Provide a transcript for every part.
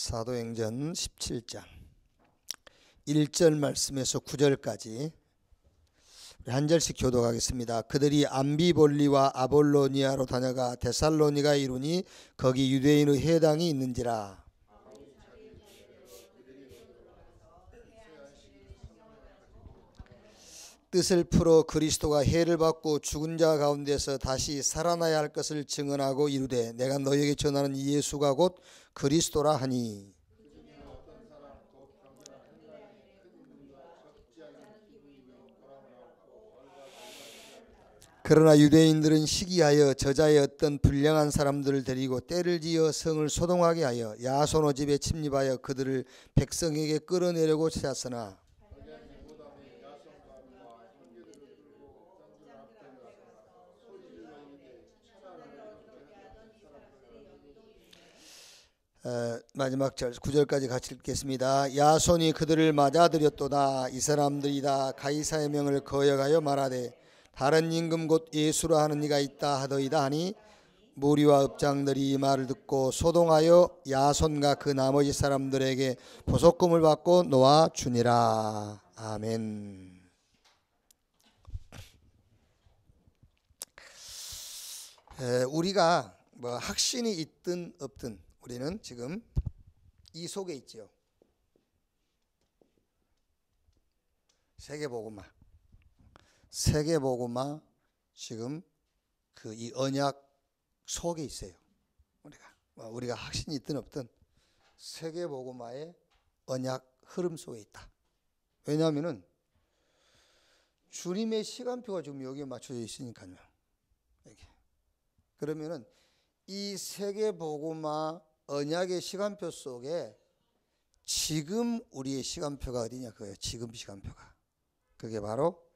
사도행전 17장 1절 말씀에서 9절까지 한 절씩 교독하겠습니다. 그들이 암비볼리와 아볼로니아로 다녀가 데살로니가에 이르니 거기 유대인의 회당이 있는지라. 뜻을 풀어 그리스도가 해를 받고 죽은 자 가운데서 다시 살아나야 할 것을 증언하고 이르되 내가 너희에게 전하는 이 예수가 곧 그리스도라 하니. 그러나 유대인들은 시기하여 저자의 어떤 불량한 사람들을 데리고 때를 지어 성을 소동하게 하여 야소노 집에 침입하여 그들을 백성에게 끌어내려고 찾았으나 마지막 절 9절까지 같이 읽겠습니다. 야손이 그들을 맞아들였도다. 이 사람들이 다 가이사의 명을 거역하여 말하되 다른 임금 곧 예수라 하는 이가 있다 하더이다 하니 무리와 업장들이 이 말을 듣고 소동하여 야손과 그 나머지 사람들에게 보석금을 받고 놓아 주니라. 아멘. 우리가 뭐 확신이 있든 없든 우리는 지금 이 속에 있지요. 세계복음화 지금 그 이 언약 속에 있어요. 우리가 확신이 있든 없든 세계복음화의 언약 흐름 속에 있다. 왜냐하면은 주님의 시간표가 지금 여기에 맞춰져 있으니까요. 여기. 그러면은 이 세계복음화 언약의 시간표 속에 지금 우리의 시간표가 어디냐 그거예요. 지금 시간표가. 그게 바로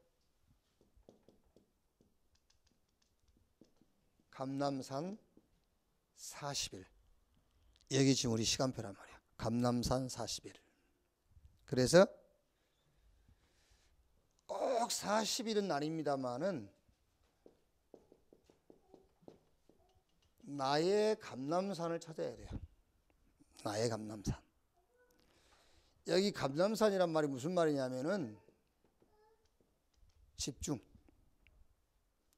감람산 40일. 여기 지금 우리 시간표란 말이야. 감람산 40일. 그래서 꼭 40일은 아닙니다만은 나의 감람산을 찾아야 돼요. 나의 감람산. 여기 감람산이란 말이 무슨 말이냐면은 집중.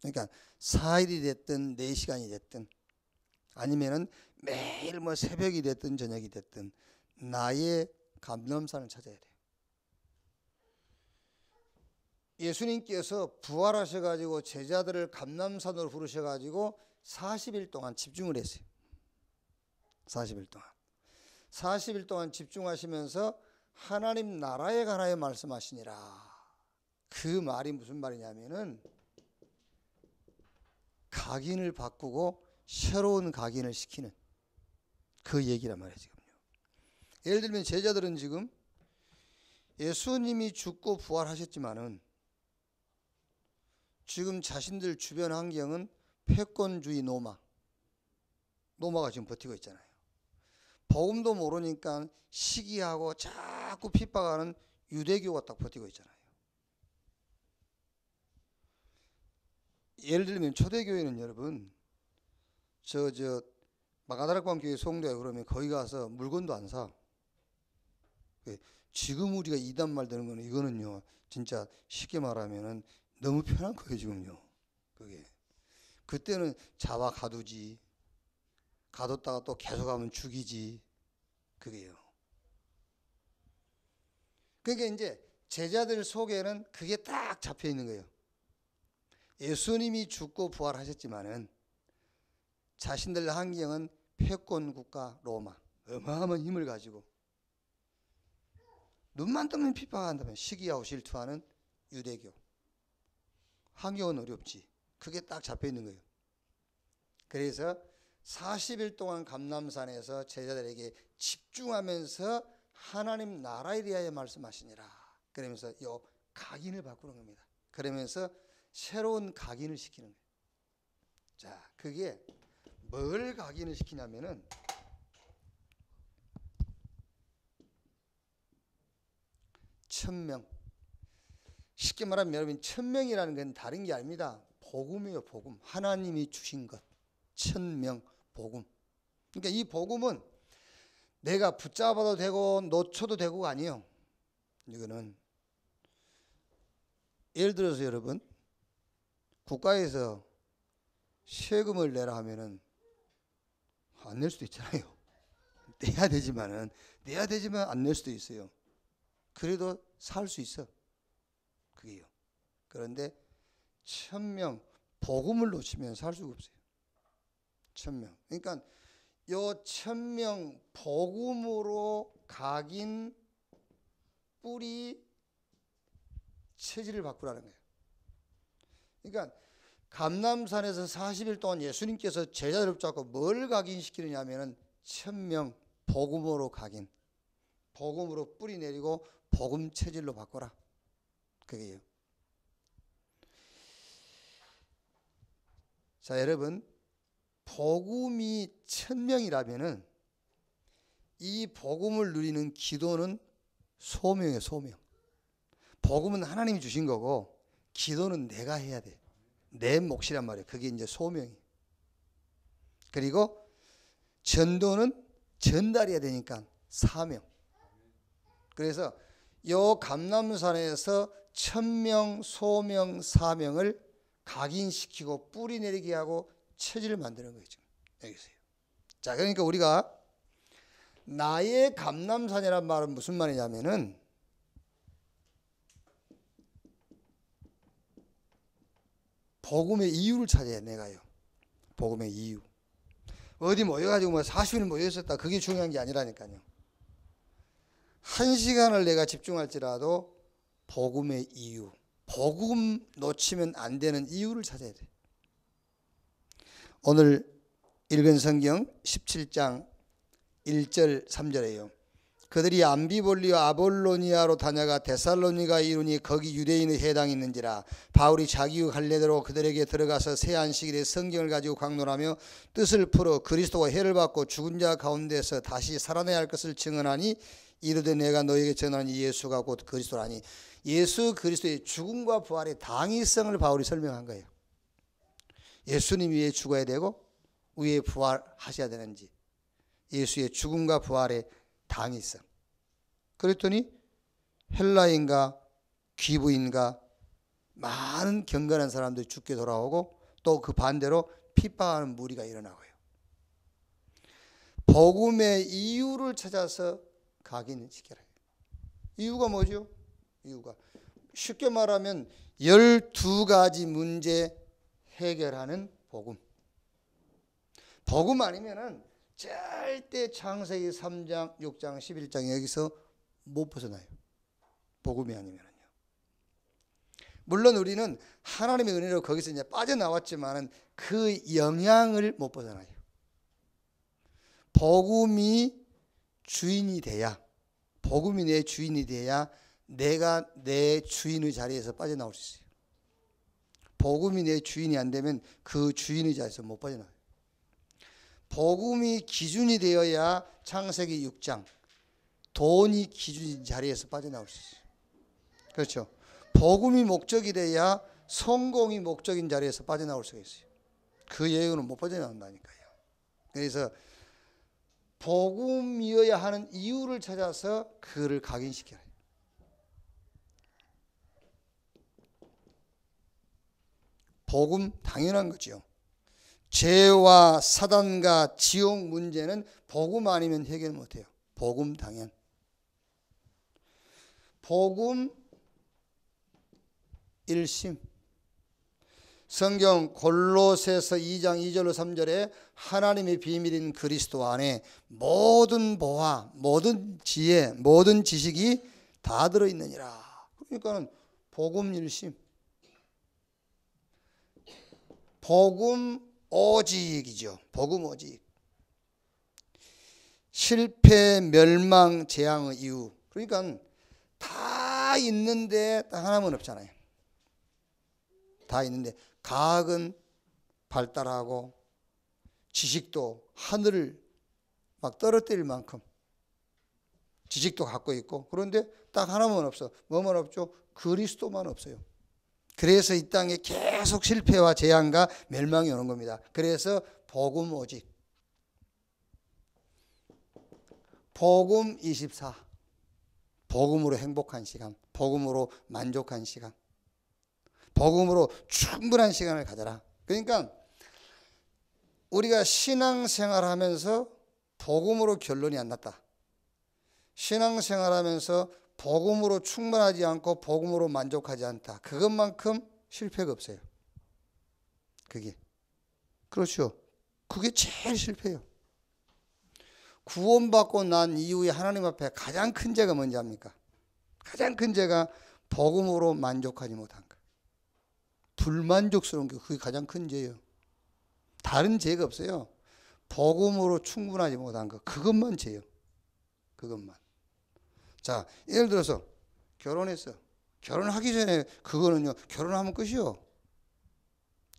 그러니까 4일이 됐든 4시간이 됐든 아니면은 매일 뭐 새벽이 됐든 저녁이 됐든 나의 감람산을 찾아야 돼요. 예수님께서 부활하셔가지고 제자들을 감람산으로 부르셔가지고 40일 동안 집중을 했어요. 40일 동안 집중하시면서 하나님 나라에 관하여 말씀하시니라. 그 말이 무슨 말이냐면은 각인을 바꾸고 새로운 각인을 시키는 그 얘기란 말이에요. 지금요. 예를 들면 제자들은 지금 예수님이 죽고 부활하셨지만은 지금 자신들 주변 환경은 패권주의 노마가 지금 버티고 있잖아요. 복음도 모르니까 시기하고 자꾸 핍박하는 유대교가 딱 버티고 있잖아요. 예를 들면 초대교회는 여러분 마가다락방 교회 송도에 그러면 거기 가서 물건도 안 사. 지금 우리가 이단 말 되는 거는 이거는요 진짜 쉽게 말하면은 너무 편한 거예요 지금요. 그게 그때는 자와 가두지, 가뒀다가 또 계속하면 죽이지, 그게요. 그러니까 이제 제자들 속에는 그게 딱 잡혀 있는 거예요. 예수님이 죽고 부활하셨지만은 자신들 환경은 패권 국가 로마, 어마어마한 힘을 가지고 눈만 뜨면 핍박한다면 시기하고 질투하는 유대교. 환경은 어렵지. 그게 딱 잡혀 있는 거예요. 그래서 40일 동안 감람산에서 제자들에게 집중하면서 하나님 나라에 대하여 말씀하시니라. 그러면서 요 각인을 바꾸는 겁니다. 그러면서 새로운 각인을 시키는 거예요. 자, 그게 뭘 각인을 시키냐면은 천명. 쉽게 말하면 여러분 천명이라는 건 다른 게 아닙니다. 복음이에요. 복음. 하나님이 주신 것. 천명 복음. 그러니까 이 복음은 내가 붙잡아도 되고 놓쳐도 되고가 아니에요. 이거는 예를 들어서 여러분, 국가에서 세금을 내라 하면은 안 낼 수도 있잖아요. 내야 되지만 안 낼 수도 있어요. 그래도 살 수 있어. 그게요. 그런데 1000명 복음을 놓치면 살 수가 없어요. 1000명. 그러니까 요 1000명 복음으로 각인 뿌리 체질을 바꾸라는 거예요. 그러니까 감람산에서 40일 동안 예수님께서 제자들을 잡고 뭘 각인시키느냐 하면은 1000명 복음으로 각인, 복음으로 뿌리 내리고 복음 체질로 바꿔라. 그게요. 자, 여러분, 복음이 1000명이라면은 이 복음을 누리는 기도는 소명이에요. 소명. 복음은 하나님이 주신 거고 기도는 내가 해야 돼. 내 몫이란 말이에요. 그게 이제 소명이. 그리고 전도는 전달해야 되니까 사명. 그래서 요 감람산에서 1000명 소명 사명을 각인시키고 뿌리 내리게 하고 체질을 만드는 거예요. 여기서요. 자, 그러니까 우리가 나의 감람산이란 말은 무슨 말이냐면은 복음의 이유를 찾아야 내가요. 복음의 이유. 어디 모여가지고 뭐 40일 모여있었다. 그게 중요한 게 아니라니까요. 1시간을 내가 집중할지라도 복음의 이유. 복음 놓치면 안 되는 이유를 찾아야 돼. 오늘 읽은 성경 17장 1절 3절에요. 그들이 암비볼리와 아볼로니아로 다녀가 데살로니가에 이르니 거기 유대인의 회당이 있는지라. 바울이 자기 할례대로 그들에게 들어가서 새 안식일에 성경을 가지고 강론하며 뜻을 풀어 그리스도가 해를 받고 죽은 자 가운데서 다시 살아나야 할 것을 증언하니 이르되 내가 너에게 전하니 예수가 곧 그리스도라니. 예수 그리스도의 죽음과 부활의 당위성을 바울이 설명한 거예요. 예수님이 왜 죽어야 되고 왜 부활하셔야 되는지, 예수의 죽음과 부활의 당위성. 그랬더니 헬라인과 귀부인과 많은 경건한 사람들이 죽게 돌아오고 또 그 반대로 핍박하는 무리가 일어나고요. 복음의 이유를 찾아서 각인시켜라. 이유가 뭐죠? 이유가 쉽게 말하면 12가지 문제 해결하는 복음. 복음 아니면은 절대 창세기 3장, 6장, 11장 여기서 못 벗어나요. 복음이 아니면은요. 물론 우리는 하나님의 은혜로 거기서 이제 빠져나왔지만은 그 영향을 못 벗어나요. 복음이 주인이 돼야, 복음이 내 주인이 돼야 내가 내 주인의 자리에서 빠져나올 수 있어요. 복음이 내 주인이 안 되면 그 주인의 자리에서 못 빠져나와요. 복음이 기준이 되어야 창세기 6장 돈이 기준인 자리에서 빠져나올 수 있어요. 그렇죠. 복음이 목적이 돼야 성공이 목적인 자리에서 빠져나올 수가 있어요. 그 예우는 못 빠져나온다니까요. 그래서 복음이어야 하는 이유를 찾아서 그를 각인시켜야 해요. 복음 당연한 거죠. 죄와 사단과 지옥 문제는 복음 아니면 해결 못해요. 복음 당연. 복음 일심. 성경 골로새서 2장 2절로 3절에 하나님의 비밀인 그리스도 안에 모든 보화, 모든 지혜, 모든 지식이 다 들어있느니라. 그러니까 복음 일심. 복음 오직이죠. 복음 오직. 실패, 멸망, 재앙의 이유. 그러니까 다 있는데 딱 하나만 없잖아요. 다 있는데 과학은 발달하고 지식도 하늘을 막 떨어뜨릴 만큼 지식도 갖고 있고, 그런데 딱 하나만 없어. 뭐만 없죠? 그리스도만 없어요. 그래서 이 땅에 계속 실패와 재앙과 멸망이 오는 겁니다. 그래서 복음 오직. 복음 24. 복음으로 행복한 시간, 복음으로 만족한 시간, 복음으로 충분한 시간을 가져라. 그러니까 우리가 신앙생활하면서 복음으로 결론이 안 났다. 신앙생활하면서 복음으로 충분하지 않고 복음으로 만족하지 않다. 그것만큼 실패가 없어요. 그게. 그렇죠. 그게 제일 실패예요. 구원받고 난 이후에 하나님 앞에 가장 큰 죄가 뭔지 압니까? 가장 큰 죄가 복음으로 만족하지 못한 거. 불만족스러운 게 그게 가장 큰 죄예요. 다른 죄가 없어요. 복음으로 충분하지 못한 거. 그것만 죄예요. 그것만. 자, 예를 들어서 결혼했어. 결혼하기 전에 그거는요. 결혼하면 끝이요.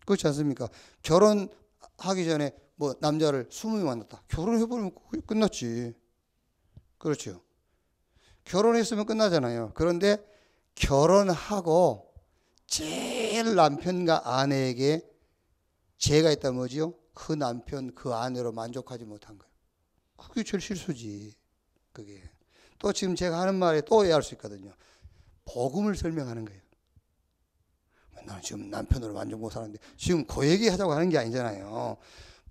그렇지 않습니까? 결혼하기 전에 뭐 남자를 20명 만났다. 결혼해버리면 끝났지. 그렇죠. 결혼했으면 끝나잖아요. 그런데 결혼하고 제일 남편과 아내에게 죄가 있다면 뭐지요? 그 남편, 그 아내로 만족하지 못한 거예요. 그게 제일 실수지. 그게. 또 지금 제가 하는 말에 또 오해할 수 있거든요. 복음을 설명하는 거예요. 나는 지금 남편으로 만족 못하는데 지금 그 얘기 하자고 하는 게 아니잖아요.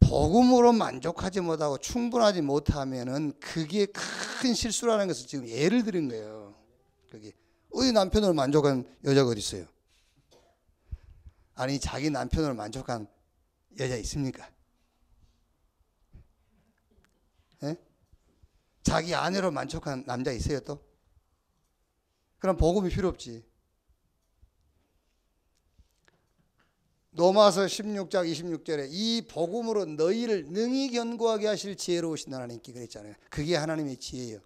복음으로 만족하지 못하고 충분하지 못하면은 그게 큰 실수라는 것을 지금 예를 들은 거예요. 그게 어디 남편으로 만족한 여자가 어디 있어요? 아니 자기 남편으로 만족한 여자 있습니까? 예? 자기 아내로 만족한 남자 있어요 또? 그럼 복음이 필요 없지. 로마서 16장 26절에 이 복음으로 너희를 능히 견고하게 하실 지혜로우신 하나님께 그랬잖아요. 그게 하나님의 지혜예요.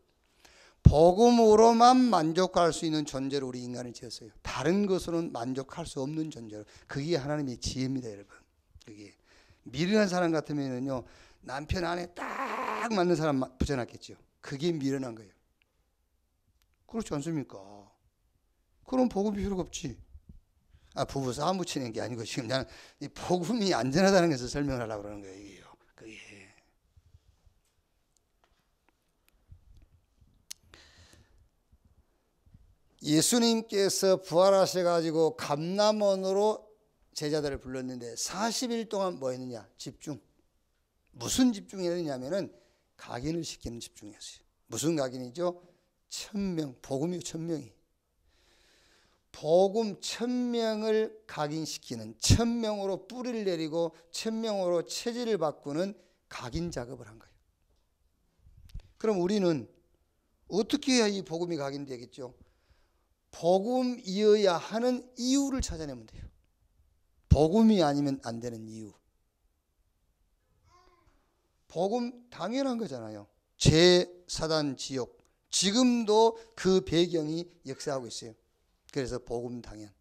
복음으로만 만족할 수 있는 존재로 우리 인간을 지었어요. 다른 것으로는 만족할 수 없는 존재로. 그게 하나님의 지혜입니다, 여러분. 그게 미련한 사람 같으면요 남편 안에 딱 맞는 사람 붙여놨겠죠. 그게 미련한 거예요. 그렇지 않습니까? 그럼 복음이 필요가 없지. 부부 싸움 붙이는 게 아니고 지금 나는 이 복음이 안전하다는 것을 설명을 하려고 그러는 거예요. 이게요. 그게. 예수님께서 부활하셔가지고 감람원으로 제자들을 불렀는데 40일 동안 뭐 했느냐? 집중. 무슨 집중이었냐면은 각인을 시키는 집중이었어요. 무슨 각인이죠? 1000명, 복음이 1000명이. 복음 1000명을 각인시키는 1000명으로 뿌리를 내리고 1000명으로 체질을 바꾸는 각인 작업을 한 거예요. 그럼 우리는 어떻게 해야 이 복음이 각인되겠죠? 복음이어야 하는 이유를 찾아내면 돼요. 복음이 아니면 안 되는 이유. 복음 당연한 거잖아요. 죄, 사단, 지옥. 지금도 그 배경이 역사하고 있어요. 그래서 복음 당연.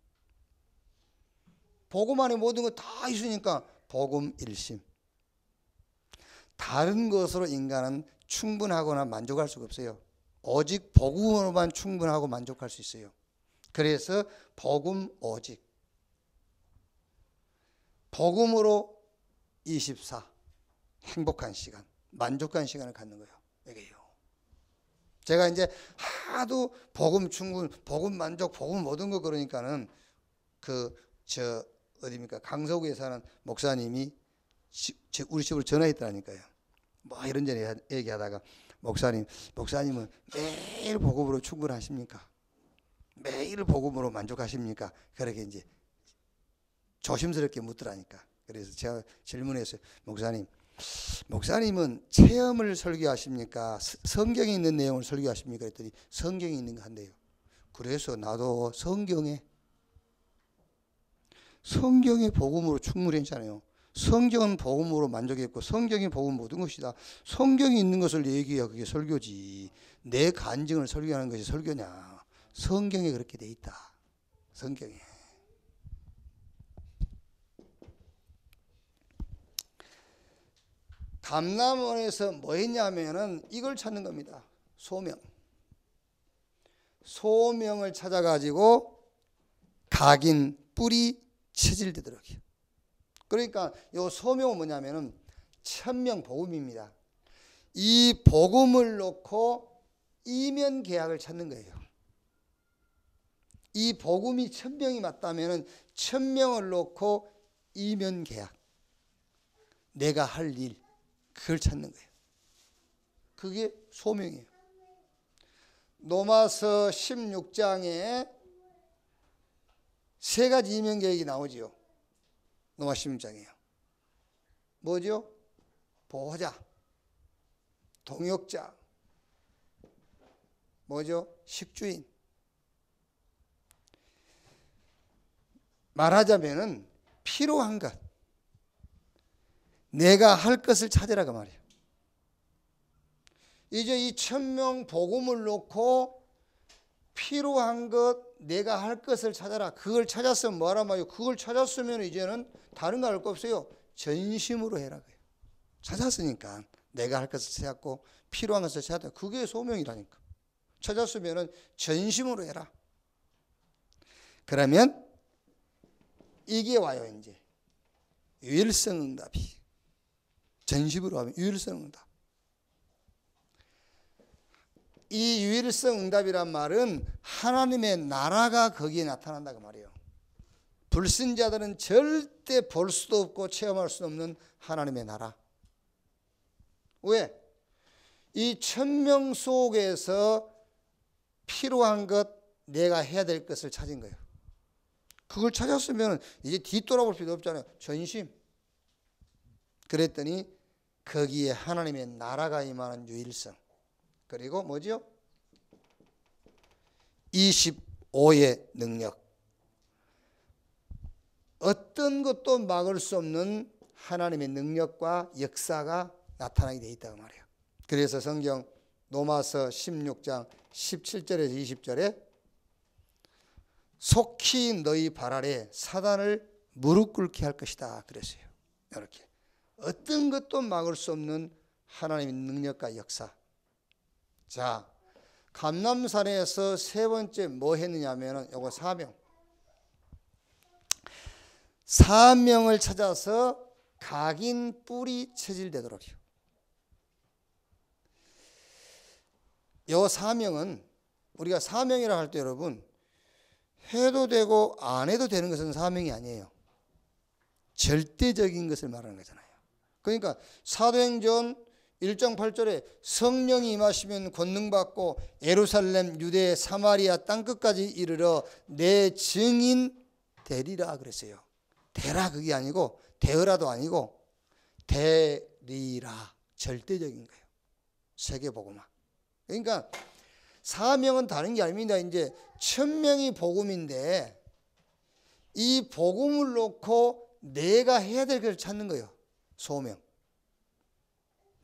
복음 안에 모든 거 다 있으니까 복음 일심. 다른 것으로 인간은 충분하거나 만족할 수가 없어요. 오직 복음으로만 충분하고 만족할 수 있어요. 그래서 복음 오직. 복음으로 24. 행복한 시간, 만족한 시간을 갖는 거예요. 이게요. 제가 이제 하도 복음 충분, 복음 만족, 복음 모든 거 그러니까는 어디입니까? 강서구에 사는 목사님이 우리 집으로 전화했다니까요. 뭐 이런저런 얘기하다가 목사님은 매일 복음으로 충분하십니까? 매일 복음으로 만족하십니까? 그렇게 이제 조심스럽게 묻더라니까. 그래서 제가 질문했어요. 목사님은 체험을 설교하십니까? 성경에 있는 내용을 설교하십니까? 그랬더니 성경에 있는 거 한대요. 그래서 나도 성경에 복음으로 충분했잖아요. 성경은 복음으로 만족했고 성경이 복음 모든 것이다. 성경에 있는 것을 얘기해야 그게 설교지. 내 간증을 설교하는 것이 설교냐. 성경에 그렇게 돼 있다. 성경에. 감람원에서 뭐 했냐면은 이걸 찾는 겁니다. 소명을 찾아가지고 각인, 뿌리, 체질되도록 해요. 그러니까 이 소명은 뭐냐면은 1000명 복음입니다. 이 복음을 놓고 이면 계약을 찾는 거예요. 이 복음이 1000명이 맞다면 1000명을 놓고 이면 계약, 내가 할 일, 그걸 찾는 거예요. 그게 소명이에요. 로마서 16장에 세 가지 이면 계획이 나오지요. 로마 16장이에요. 뭐죠? 보호자, 동역자, 뭐죠? 식주인. 말하자면은 필요한 것, 내가 할 것을 찾으라고 말이에요. 이제 이 1000명 복음을 놓고 필요한 것, 내가 할 것을 찾아라. 그걸 찾았으면 뭐하란 말이에요? 그걸 찾았으면 이제는 다른 거 할 거 없어요. 전심으로 해라. 찾았으니까 내가 할 것을 찾았고 필요한 것을 찾았다. 그게 소명이라니까. 찾았으면 전심으로 해라. 그러면 이게 와요. 이제 유일성 응답이. 전심으로 하면 유일성 응답. 이 유일성 응답이란 말은 하나님의 나라가 거기에 나타난다고 말이에요. 불신자들은 절대 볼 수도 없고 체험할 수 없는 하나님의 나라. 왜? 이 1000명 속에서 필요한 것, 내가 해야 될 것을 찾은 거예요. 그걸 찾았으면 이제 뒤돌아볼 필요 없잖아요. 전심. 그랬더니 거기에 하나님의 나라가 임하는 유일성. 그리고 뭐죠? 25의 능력. 어떤 것도 막을 수 없는 하나님의 능력과 역사가 나타나게 돼 있다고 말해요. 그래서 성경 로마서 16장 17절에서 20절에 속히 너희 발 아래 사단을 무릎 꿇게 할 것이다 그랬어요. 이렇게 어떤 것도 막을 수 없는 하나님의 능력과 역사. 자, 감람산에서 세 번째 뭐 했느냐 하면 요거 사명. 사명을 찾아서 각인 뿔이 체질되도록이요. 요 사명은 우리가 사명이라 할 때 여러분 해도 되고 안 해도 되는 것은 사명이 아니에요. 절대적인 것을 말하는 거잖아요. 그러니까 사도행전 1장 8절에 성령이 임하시면 권능받고 예루살렘, 유대, 사마리아 땅끝까지 이르러 내 증인 되리라 그랬어요. 되라 그게 아니고 되어라도 아니고 되리라. 절대적인 거예요. 세계복음화. 그러니까 사명은 다른 게 아닙니다. 이제 1000명이 복음인데 이 복음을 놓고 내가 해야 될 것을 찾는 거예요. 소명.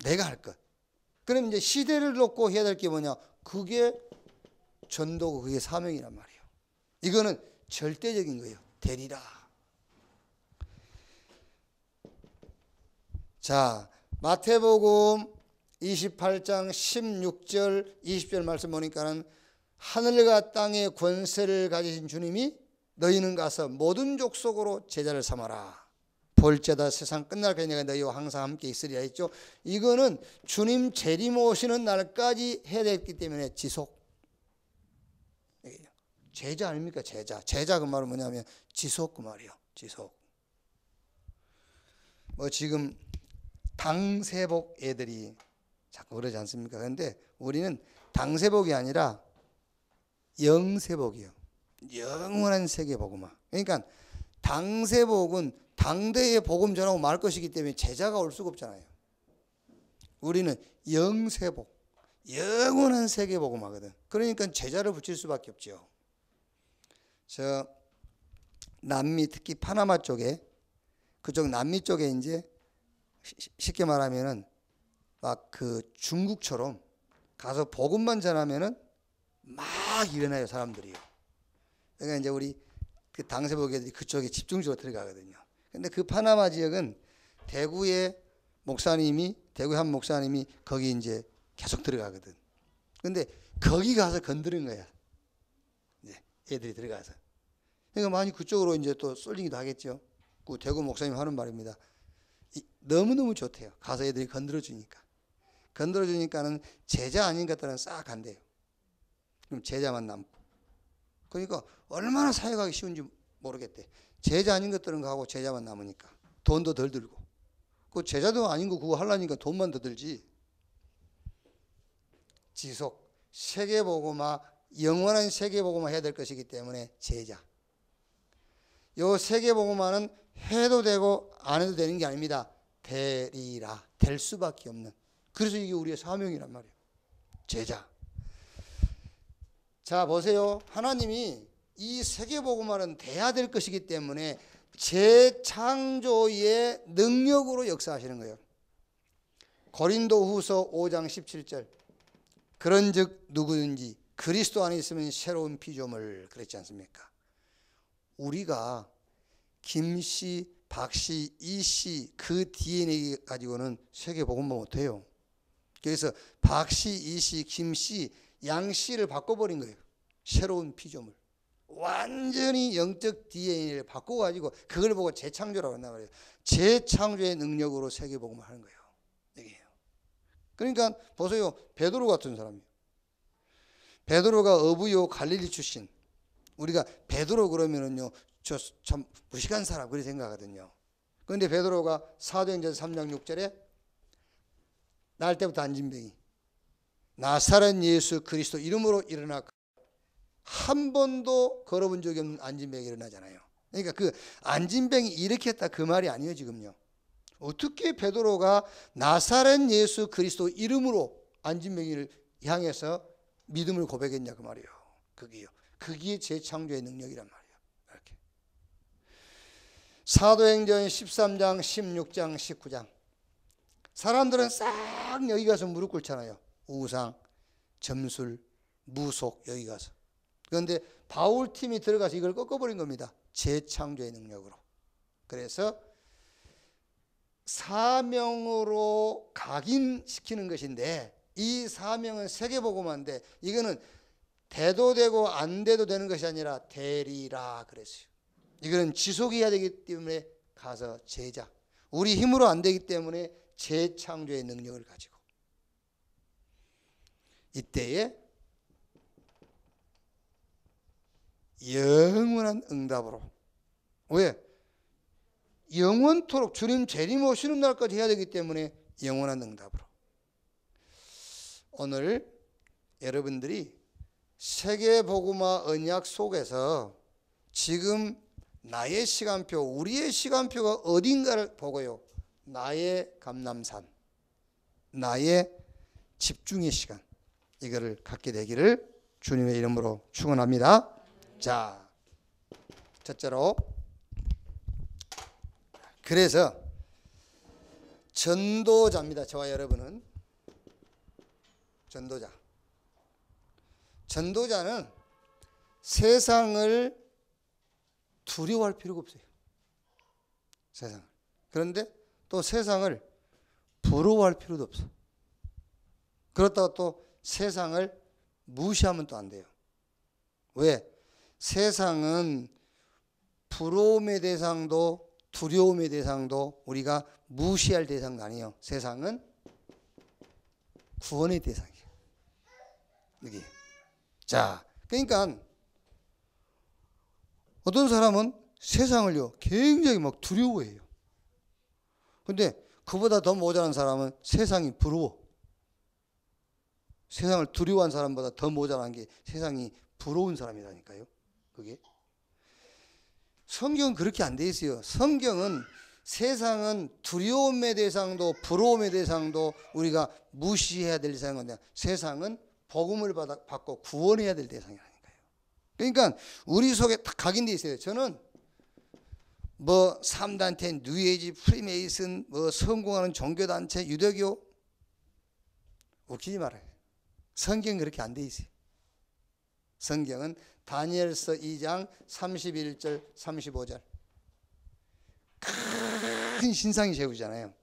내가 할 것. 그럼 이제 시대를 놓고 해야 될 게 뭐냐? 그게 전도고 그게 사명이란 말이에요. 이거는 절대적인 거예요. 되리라. 자, 마태복음 28장 16절 20절 말씀 보니까는 하늘과 땅의 권세를 가지신 주님이 너희는 가서 모든 족속으로 제자를 삼아라. 볼지어다 세상 끝날까지 내가 너희와 항상 함께 있으리라 했죠. 이거는 주님 재림 오시는 날까지 해야 되기 때문에 지속. 제자 아닙니까? 제자. 제자 그 말은 뭐냐면 지속 그 말이에요. 지속. 뭐 지금 당세복 애들이 자꾸 그러지 않습니까? 그런데 우리는 당세복이 아니라 영세복이요. 영원한 세계 복음화. 그러니까 당세복은 당대의 복음 전하고 말 것이기 때문에 제자가 올 수가 없잖아요. 우리는 영세복, 영원한 세계 복음화거든. 그러니까 제자를 붙일 수밖에 없죠. 저 남미 특히 파나마 쪽에 그쪽 남미 쪽에 이제 쉽게 말하면은 막 그 중국처럼 가서 복음만 전하면은 막 일어나요 사람들이요. 그러니까 이제 우리 그 당세복애들이 그쪽에 집중적으로 들어가거든요. 근데 그 파나마 지역은 대구의 목사님이 대구의 한 목사님이 거기 이제 계속 들어가거든. 근데 거기 가서 건드린 거야. 이제 애들이 들어가서. 그러니까 많이 그쪽으로 이제 또 쏠리기도 하겠죠. 그 대구 목사님 하는 말입니다. 너무너무 좋대요. 가서 애들이 건드려 주니까. 건드려 주니까는 제자 아닌 것들은 싹 간대요. 그럼 제자만 남고. 그러니까 얼마나 사역하기 쉬운지 모르겠대. 제자 아닌 것들은 가고 제자만 남으니까 돈도 덜 들고. 그 제자도 아닌 거 그거 하려니까 돈만 더 들지. 지속 세계복음화, 영원한 세계복음화 해야 될 것이기 때문에 제자. 요 세계복음화는 해도 되고 안 해도 되는 게 아닙니다. 되리라, 될 수밖에 없는. 그래서 이게 우리의 사명이란 말이에요. 제자. 자, 보세요. 하나님이 이 세계복음화는 돼야 될 것이기 때문에 재창조의 능력으로 역사하시는 거예요. 고린도후서 5장 17절. 그런즉 누구든지 그리스도 안에 있으면 새로운 피조물, 그랬지 않습니까? 우리가 김씨, 박씨, 이씨 그 DNA 가지고는 세계복음화 못해요. 그래서 박씨, 이씨, 김씨, 양씨를 바꿔버린 거예요. 새로운 피조물. 완전히 영적 DNA를 바꿔가지고 그걸 보고 재창조라고 한단 말이에요. 재창조의 능력으로 세계복음을 하는 거예요. 이게요. 그러니까 보세요. 베드로 같은 사람이에요. 베드로가 어부요 갈릴리 출신. 우리가 베드로 그러면은요, 저 참 무식한 사람 그렇게 생각하거든요. 그런데 베드로가 사도행전 3장 6절에 날 때부터 안진뱅이, 나사렛 예수 그리스도 이름으로 일어나, 한 번도 걸어본 적이 없는 안진뱅이 일어나잖아요. 그러니까 그 안진뱅이 일으켰다 그 말이 아니에요 지금요. 어떻게 베드로가 나사렛 예수 그리스도 이름으로 안진뱅이를 향해서 믿음을 고백했냐 그 말이에요. 그게 재창조의 능력이란 말이에요. 이렇게. 사도행전 13장, 16장, 19장. 사람들은 싹 여기 가서 무릎 꿇잖아요. 우상, 점술, 무속 여기 가서. 그런데 바울 팀이 들어가서 이걸 꺾어버린 겁니다. 재창조의 능력으로. 그래서 사명으로 각인시키는 것인데, 이 사명은 세계복음화인데 이거는 돼도 되고 안 돼도 되는 것이 아니라 되리라 그랬어요. 이거는 지속해야 되기 때문에 가서 제자. 우리 힘으로 안 되기 때문에 재창조의 능력을 가지고 이때에 영원한 응답으로. 왜? 영원토록 주님 재림 오시는 날까지 해야 되기 때문에 영원한 응답으로. 오늘 여러분들이 세계복음화 언약 속에서 지금 나의 시간표, 우리의 시간표가 어딘가를 보고요, 나의 감람산, 나의 집중의 시간, 이거를 갖게 되기를 주님의 이름으로 축원합니다. 자, 첫째로, 그래서 전도자입니다. 저와 여러분은 전도자. 전도자는 세상을 두려워할 필요가 없어요. 세상을. 그런데 또 세상을 부러워할 필요도 없어. 그렇다고 또 세상을 무시하면 또 안 돼요. 왜? 세상은 부러움의 대상도 두려움의 대상도 우리가 무시할 대상도 아니에요. 세상은 구원의 대상이에요. 여기. 자, 그러니까 어떤 사람은 세상을요 굉장히 막 두려워해요. 근데 그보다 더 모자란 사람은 세상이 부러워. 세상을 두려워한 사람보다 더 모자란 게 세상이 부러운 사람이라니까요. 그게 성경은 그렇게 안 돼 있어요. 성경은 세상은 두려움의 대상도 부러움의 대상도 우리가 무시해야 될 대상인데, 세상은 복음을 받고 구원해야 될 대상이라니까요. 그러니까 우리 속에 딱 각인되어 있어요. 저는 뭐 3단체, 뉴에이지, 프리메이슨, 뭐 성공하는 종교단체, 유대교, 웃기지 말아요. 성경은 그렇게 안 돼 있어요. 성경은 다니엘서 2장 31절 35절 큰 신상이 세우잖아요.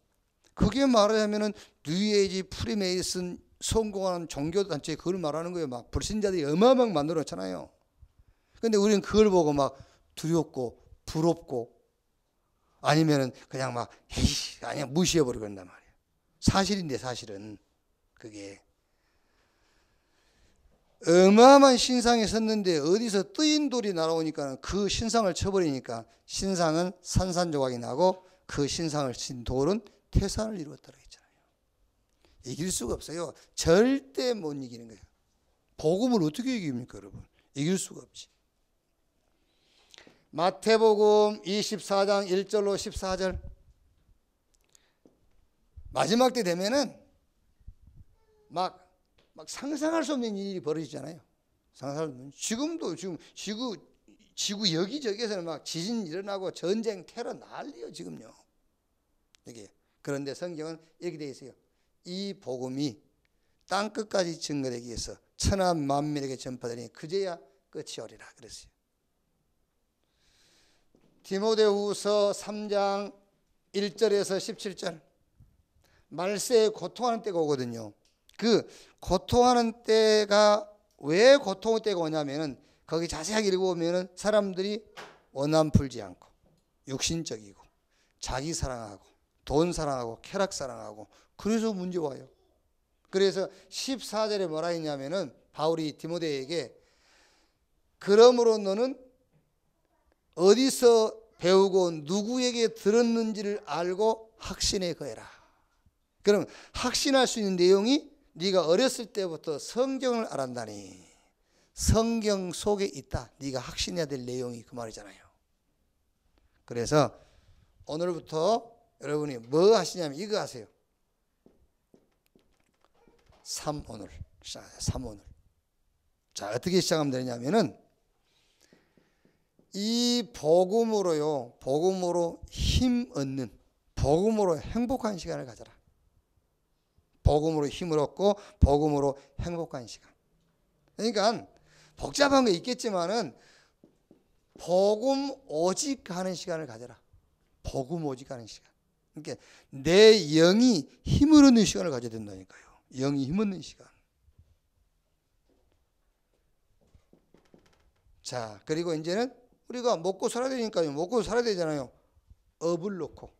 그게 말하자면은 뉴에이지, 프리메이슨, 성공하는 종교단체 그걸 말하는 거예요. 막 불신자들이 어마어마하게 만들어놨잖아요. 근데 우리는 그걸 보고 막 두렵고 부럽고 아니면은 그냥 막 에이 아니야 무시해버리고 그런단 말이에요. 사실인데 사실은 그게 어마어마한 신상이 섰는데 어디서 뜨인 돌이 날아오니까 그 신상을 쳐버리니까 신상은 산산조각이 나고 그 신상을 친 돌은 태산을 이루었다고 했잖아요. 이길 수가 없어요. 절대 못 이기는 거예요. 복음을 어떻게 이깁니까, 여러분? 이길 수가 없지. 마태복음 24장 1절로 14절. 마지막 때 되면은 막 상상할 수 없는 일이 벌어지잖아요. 상상할 수 없는. 지금도 지금 지구 여기저기에서는 막 지진 일어나고 전쟁, 테러 난리요 지금요. 이게 그런데 성경은 이렇게 되어 있어요. 이 복음이 땅 끝까지 증거되기 위해서 천하 만민에게 전파되니 그제야 끝이 오리라 그랬어요. 디모데후서 3장 1절에서 17절. 말세에 고통하는 때가 오거든요. 그 고통하는 때가 왜 고통의 때가 오냐면은 거기 자세하게 읽어보면은 사람들이 원한 풀지 않고 육신적이고 자기 사랑하고 돈 사랑하고 쾌락 사랑하고 그래서 문제 와요. 그래서 14절에 뭐라 했냐면은 바울이 디모데에게 그러므로 너는 어디서 배우고 누구에게 들었는지를 알고 확신에 거해라. 그럼 확신할 수 있는 내용이 네가 어렸을 때부터 성경을 알았다니 성경 속에 있다. 네가 확신해야 될 내용이 그 말이잖아요. 그래서 오늘부터 여러분이 뭐 하시냐면 이거 하세요. 3오늘. 자, 어떻게 시작하면 되냐면은 이 복음으로요. 복음으로 힘 얻는, 복음으로 행복한 시간을 가져라. 복음으로 힘을 얻고 복음으로 행복한 시간. 그러니까 복잡한 게 있겠지만은 복음 오직 하는 시간을 가져라. 복음 오직 하는 시간. 그러니까 내 영이 힘을 얻는 시간을 가져야 된다니까요. 영이 힘 얻는 시간. 자, 그리고 이제는 우리가 먹고 살아야 되니까요. 먹고 살아야 되잖아요. 업을 놓고.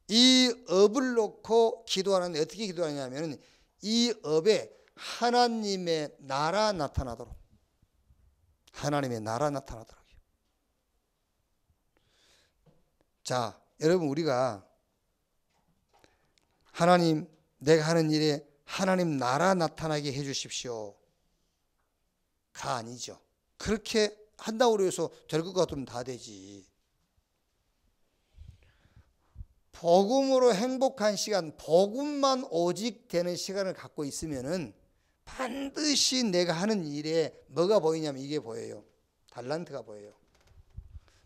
이 업을 놓고 기도하는데 어떻게 기도하냐면 이 업에 하나님의 나라 나타나도록. 하나님의 나라 나타나도록요. 자, 여러분 우리가 하나님 내가 하는 일에 하나님 나라 나타나게 해 주십시오. 가 아니죠. 그렇게 한다고 해서 될 것 같으면 다 되지. 복음으로 행복한 시간, 복음만 오직 되는 시간을 갖고 있으면은 반드시 내가 하는 일에 뭐가 보이냐면 이게 보여요. 달란트가 보여요.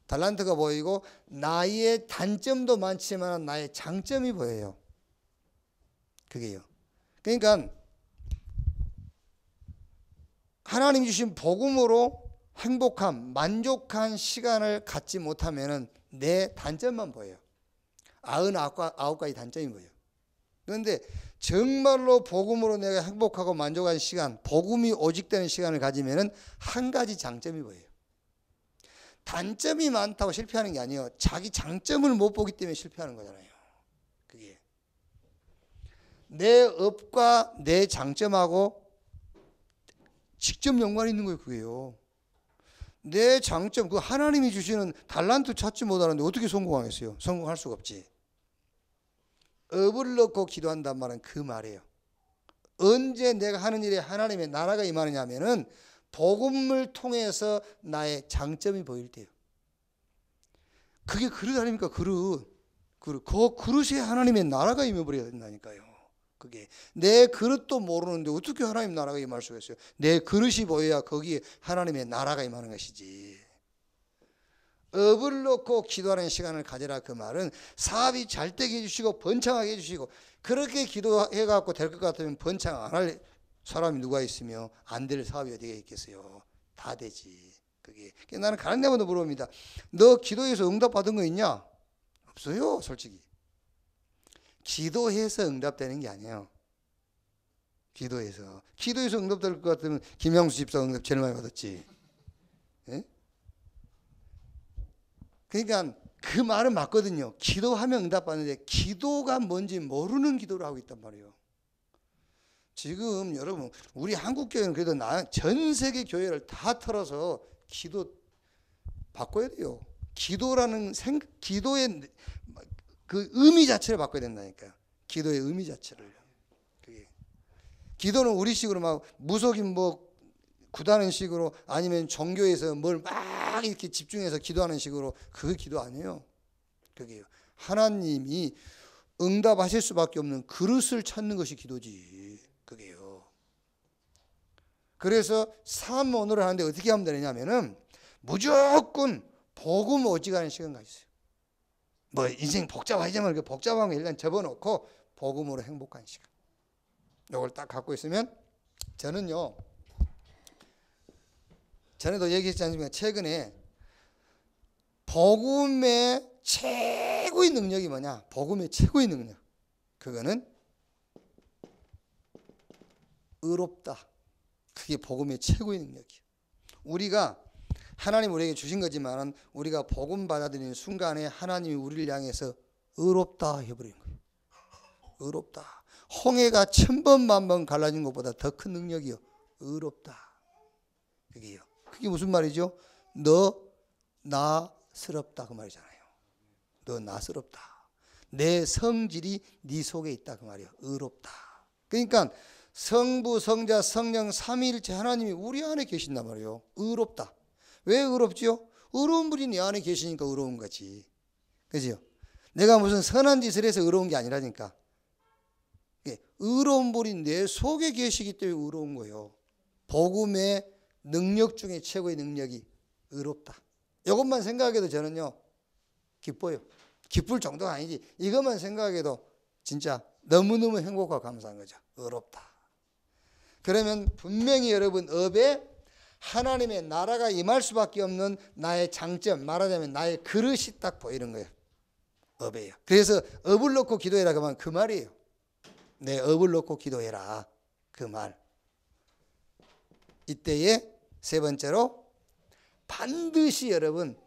달란트가 보이고 나의 단점도 많지만 나의 장점이 보여요. 그게요. 그러니까 하나님 주신 복음으로 행복한, 만족한 시간을 갖지 못하면은 내 단점만 보여요. 99가지 단점이 보여요. 그런데 정말로 복음으로 내가 행복하고 만족한 시간, 복음이 오직 되는 시간을 가지면은 한 가지 장점이 보여요. 단점이 많다고 실패하는 게 아니에요. 자기 장점을 못 보기 때문에 실패하는 거잖아요. 그게 내 업과 내 장점하고 직접 연관이 있는 거예요. 그게요. 내 장점, 그 하나님이 주시는 달란트 찾지 못하는데 어떻게 성공하겠어요? 성공할 수가 없지. 업을 넣고 기도한단 말은 그 말이에요. 언제 내가 하는 일에 하나님의 나라가 임하느냐 하면은 복음을 통해서 나의 장점이 보일 때요. 그게 그릇 아닙니까? 그릇. 그 그릇에 하나님의 나라가 임해버려야 된다니까요. 그게 내 그릇도 모르는데 어떻게 하나님 나라가 임할 수가 있어요? 내 그릇이 보여야 거기에 하나님의 나라가 임하는 것이지. 업을 놓고 기도하는 시간을 가져라 그 말은 사업이 잘 되게 해주시고 번창하게 해주시고 그렇게 기도해갖고 될 것 같으면 번창 안 할 사람이 누가 있으며 안 될 사업이 어디가 있겠어요? 다 되지. 그게 나는 가는 데마다 물어봅니다. 너 기도해서 응답 받은 거 있냐? 없어요, 솔직히. 기도해서 응답되는 게 아니에요. 기도해서 응답될 것 같으면 김양수 집사 응답 제일 많이 받았지. 예? 그러니까 그 말은 맞거든요. 기도하면 응답받는데 기도가 뭔지 모르는 기도를 하고 있단 말이에요. 지금 여러분 우리 한국 교회는 그래도 전 세계 교회를 다 털어서 기도 바꿔야 돼요. 기도의 그 의미 자체를 바꿔야 된다니까요. 기도의 의미 자체를. 그게. 기도는 우리식으로 막 무속인 뭐 구다는 식으로 아니면 종교에서 뭘 막 이렇게 집중해서 기도하는 식으로 그게 기도 아니에요. 그게요. 하나님이 응답하실 수밖에 없는 그릇을 찾는 것이 기도지. 그게요. 그래서 사모노를 하는데 어떻게 하면 되느냐면은 무조건 복음 오직하는 시간 가지세요. 뭐 인생 복잡하지만 그 복잡한 거 일단 접어놓고 복음으로 행복한 시간. 이걸 딱 갖고 있으면 저는요. 전에도 얘기했지 않습니까? 최근에 복음의 최고의 능력이 뭐냐? 복음의 최고의 능력. 그거는 의롭다. 그게 복음의 최고의 능력이에요. 우리가 하나님 우리에게 주신 거지만 우리가 복음 받아들이는 순간에 하나님이 우리를 향해서 의롭다 해버리는 거예요. 의롭다. 홍해가 1000번 갈라진 것보다 더 큰 능력이요. 의롭다. 그게요. 그게 무슨 말이죠? 너 나스럽다 그 말이잖아요. 너 나스럽다. 내 성질이 네 속에 있다 그 말이에요. 의롭다. 그러니까 성부, 성자, 성령 삼위일체 하나님이 우리 안에 계신단 말이에요. 의롭다. 왜 의롭지요? 의로운 분이 내 안에 계시니까 의로운 거지. 그죠? 내가 무슨 선한 짓을 해서 의로운 게 아니라니까. 의로운 분이 내 속에 계시기 때문에 의로운 거예요. 복음의 능력 중에 최고의 능력이 의롭다. 이것만 생각해도 저는요 기뻐요. 기쁠 정도가 아니지. 이것만 생각해도 진짜 너무너무 행복하고 감사한 거죠. 의롭다. 그러면 분명히 여러분 업에 하나님의 나라가 임할 수밖에 없는 나의 장점, 말하자면 나의 그릇이 딱 보이는 거예요. 업에요. 그래서 업을 놓고 기도해라 그러면 그 말이에요. 내 업을 놓고 기도해라 그 말. 이때에 세 번째로 반드시 여러분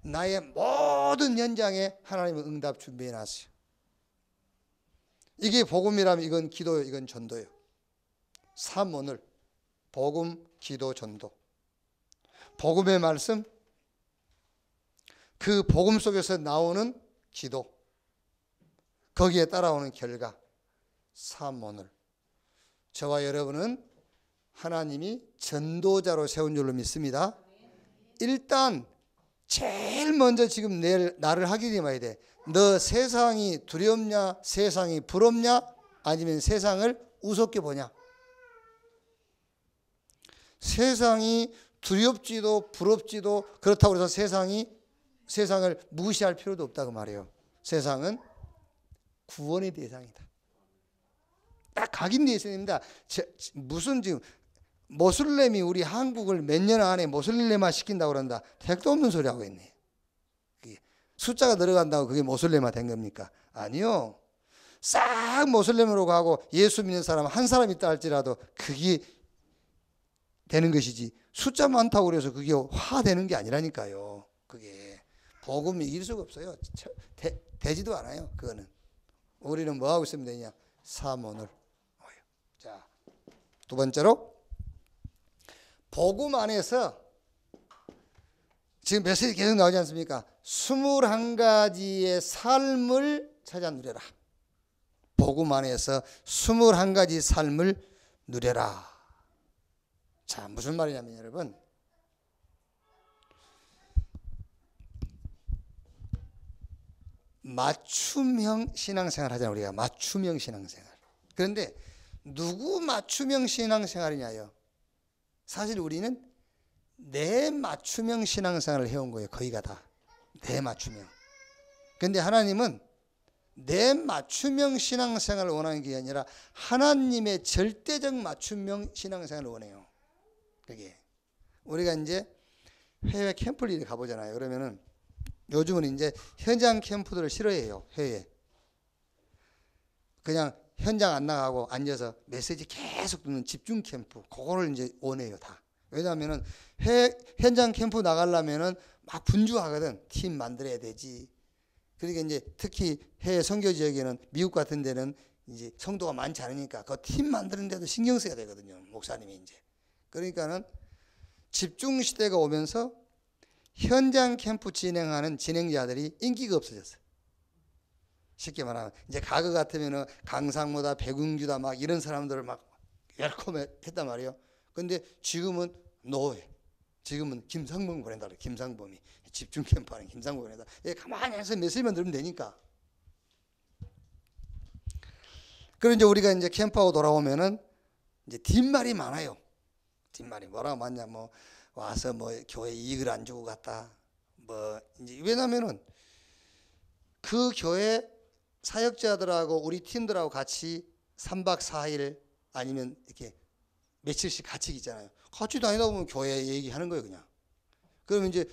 나의 모든 현장에 하나님은 응답 준비해 놨어요. 이게 복음이라면 이건 기도요, 이건 전도요. 3오늘 복음, 기도, 전도. 복음의 말씀, 그 복음 속에서 나오는 기도, 거기에 따라오는 결과 3오늘. 저와 여러분은 하나님이 전도자로 세운 줄로 믿습니다. 일단 제일 먼저 지금 나를 확인해봐야 돼. 너 세상이 두렵냐? 세상이 부럽냐? 아니면 세상을 우습게 보냐? 세상이 두렵지도 부럽지도 그렇다고 해서 세상을 무시할 필요도 없다고 말해요. 세상은 구원의 대상이다. 딱 각인되어 있습니다. 무슨 지금 모슬렘이 우리 한국을 몇 년 안에 모슬렘화 시킨다고 그런다. 택도 없는 소리 하고 있네. 숫자가 늘어간다고 그게 모슬렘화 된 겁니까? 아니요. 싹 모슬렘으로 가고 예수 믿는 사람 한 사람 있다 할지라도 그게 되는 것이지 숫자 많다고 그래서 그게 화되는 게 아니라니까요. 그게 복음이 이길 수가 없어요. 되지도 않아요. 그거는. 우리는 뭐 하고 있으면 되냐? 사모늘. 자, 두 번째로 복음 안에서 지금 메시지 계속 나오지 않습니까? 21가지의 삶을 찾아 누려라. 복음 안에서 21가지 삶을 누려라. 자, 무슨 말이냐면 여러분, 맞춤형 신앙생활 하잖아요. 우리가 맞춤형 신앙생활. 그런데 누구 맞춤형 신앙생활이냐요? 사실 우리는 내 맞춤형 신앙생활을 해온 거예요. 거의가 다. 내 맞춤형. 그런데 하나님은 내 맞춤형 신앙생활을 원하는 게 아니라 하나님의 절대적 맞춤형 신앙생활을 원해요. 그게 우리가 이제 해외 캠프를 가보잖아요. 그러면은 요즘은 이제 현장 캠프들을 싫어해요. 해외. 그냥 현장 안 나가고 앉아서 메시지 계속 듣는 집중 캠프. 그거를 이제 원해요, 다. 왜냐하면은 현장 캠프 나가려면은 막 분주하거든. 팀 만들어야 되지. 그러니까 이제 특히 해외 선교 지역에는 미국 같은 데는 이제 성도가 많지 않으니까 그 팀 만드는데도 신경 써야 되거든요. 목사님이 이제. 그러니까는 집중 시대가 오면서 현장 캠프 진행하는 진행자들이 인기가 없어졌어요. 쉽게 말하면 이제 과거 같으면은 강상무다, 백운규다 막 이런 사람들을 막 열콤했단 말이에요. 근데 지금은 노예. 지금은 김상범 보낸다 그래. 김상범이 집중 캠프하는 김상범 보낸다. 가만히 해서 메시지만 들으면 되니까. 그리고 이제 우리가 이제 캠프하고 돌아오면은 이제 뒷말이 많아요. 뒷말이 뭐라고 많냐, 뭐 와서 뭐 교회 이익을 안 주고 갔다. 뭐 이제 왜냐면은 그 교회 사역자들하고 우리 팀들하고 같이 3박 4일 아니면 이렇게 며칠씩 같이 있잖아요. 같이 다니다 보면 교회 얘기하는 거예요, 그냥. 그러면 이제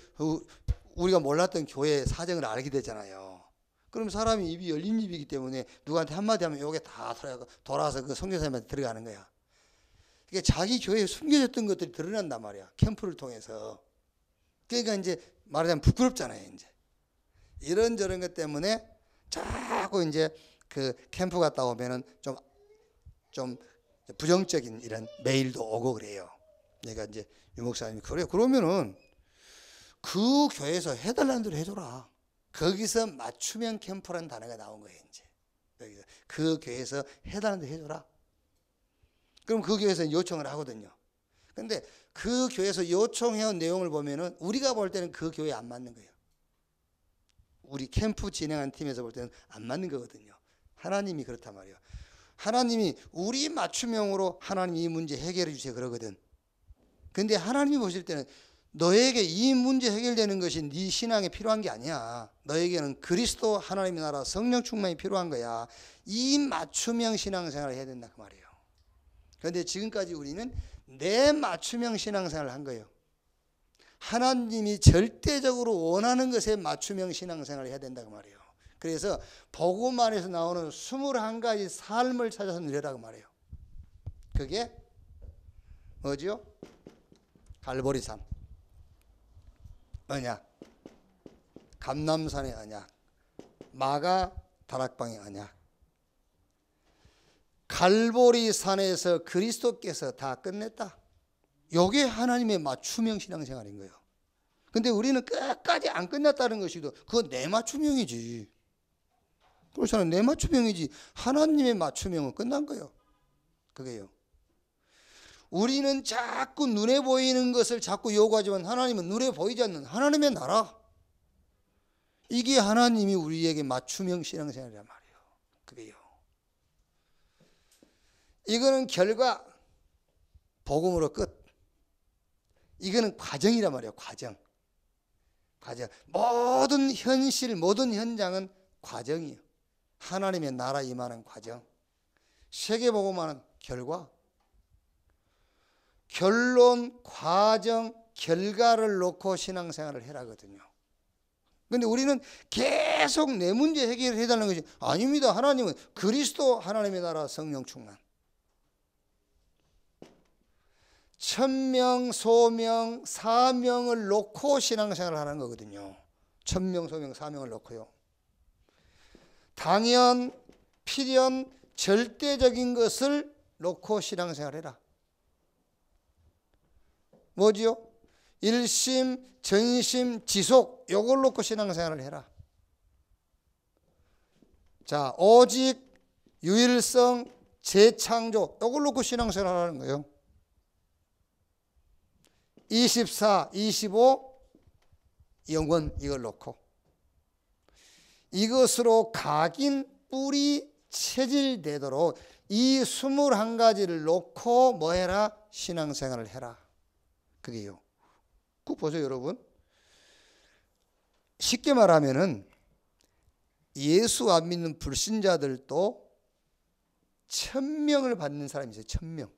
우리가 몰랐던 교회 사정을 알게 되잖아요. 그럼 사람이 입이 열린 입이기 때문에 누구한테 한마디 하면 요게 다 돌아서 그 선교사님한테 들어가는 거야. 그러니까 자기 교회에 숨겨졌던 것들이 드러난단 말이야. 캠프를 통해서. 그러니까 이제 말하자면 부끄럽잖아요, 이제. 이런저런 것 때문에 자꾸 이제 그 캠프 갔다 오면은 좀 부정적인 이런 메일도 오고 그래요. 내가 이제 유 목사님이 그래. 그러면은 그 교회에서 해달라는 대로 해줘라. 거기서 맞춤형 캠프라는 단어가 나온 거예요, 이제. 여기서 그 교회에서 해달라는 대로 해줘라. 그럼 그 교회에서 요청을 하거든요. 근데 그 교회에서 요청해온 내용을 보면은 우리가 볼 때는 그 교회에 안 맞는 거예요. 우리 캠프 진행한 팀에서 볼 때는 안 맞는 거거든요. 하나님이 그렇단 말이에요. 하나님이 우리 맞춤형으로 하나님 이 문제 해결해 주세요 그러거든. 근데 하나님이 보실 때는 너에게 이 문제 해결되는 것이 네 신앙에 필요한 게 아니야. 너에게는 그리스도 하나님의 나라 성령 충만이 필요한 거야. 이 맞춤형 신앙생활을 해야 된다 그 말이에요. 그런데 지금까지 우리는 내 맞춤형 신앙생활을 한 거예요. 하나님이 절대적으로 원하는 것에 맞춤형 신앙생활을 해야 된다 그 말이에요. 그래서 복음 안에서 나오는 21가지 삶을 찾아서 누려라고 말해요. 그게 뭐죠? 갈보리산 언약, 감람산의 언약, 마가 다락방의 언약. 갈보리산에서 그리스도께서 다 끝냈다. 이게 하나님의 맞춤형 신앙생활인 거예요. 근데 우리는 끝까지 안 끝났다는 것이도 그건 내 맞춤형이지. 그렇잖아요. 내 맞춤형이지. 하나님의 맞춤형은 끝난 거예요. 그게요. 우리는 자꾸 눈에 보이는 것을 자꾸 요구하지만 하나님은 눈에 보이지 않는 하나님의 나라. 이게 하나님이 우리에게 맞춤형 신앙생활이란 말이에요. 그게요. 이거는 결과, 복음으로 끝. 이거는 과정이란 말이에요. 과정. 모든 현실, 모든 현장은 과정이에요. 하나님의 나라 임하는 과정. 세계복음화는 결과. 결론, 과정, 결과를 놓고 신앙생활을 해라거든요. 그런데 우리는 계속 내 문제 해결을 해달라는 것이 아닙니다. 하나님은 그리스도 하나님의 나라 성령 충만. 천명, 소명, 사명을 놓고 신앙생활을 하는 거거든요. 천명, 소명, 사명을 놓고요. 당연, 필연, 절대적인 것을 놓고 신앙생활을 해라. 뭐지요? 일심, 전심, 지속 요걸 놓고 신앙생활을 해라. 자, 오직, 유일성, 재창조 요걸 놓고 신앙생활을 하는 거예요. 24, 25, 영원 이걸 놓고 이것으로 각인, 뿌리, 체질되도록 이 21가지를 놓고 뭐 해라? 신앙생활을 해라. 그게요. 그거 보세요 여러분. 쉽게 말하면은 예수 안 믿는 불신자들도 1000명을 받는 사람이 있어요. 1000명.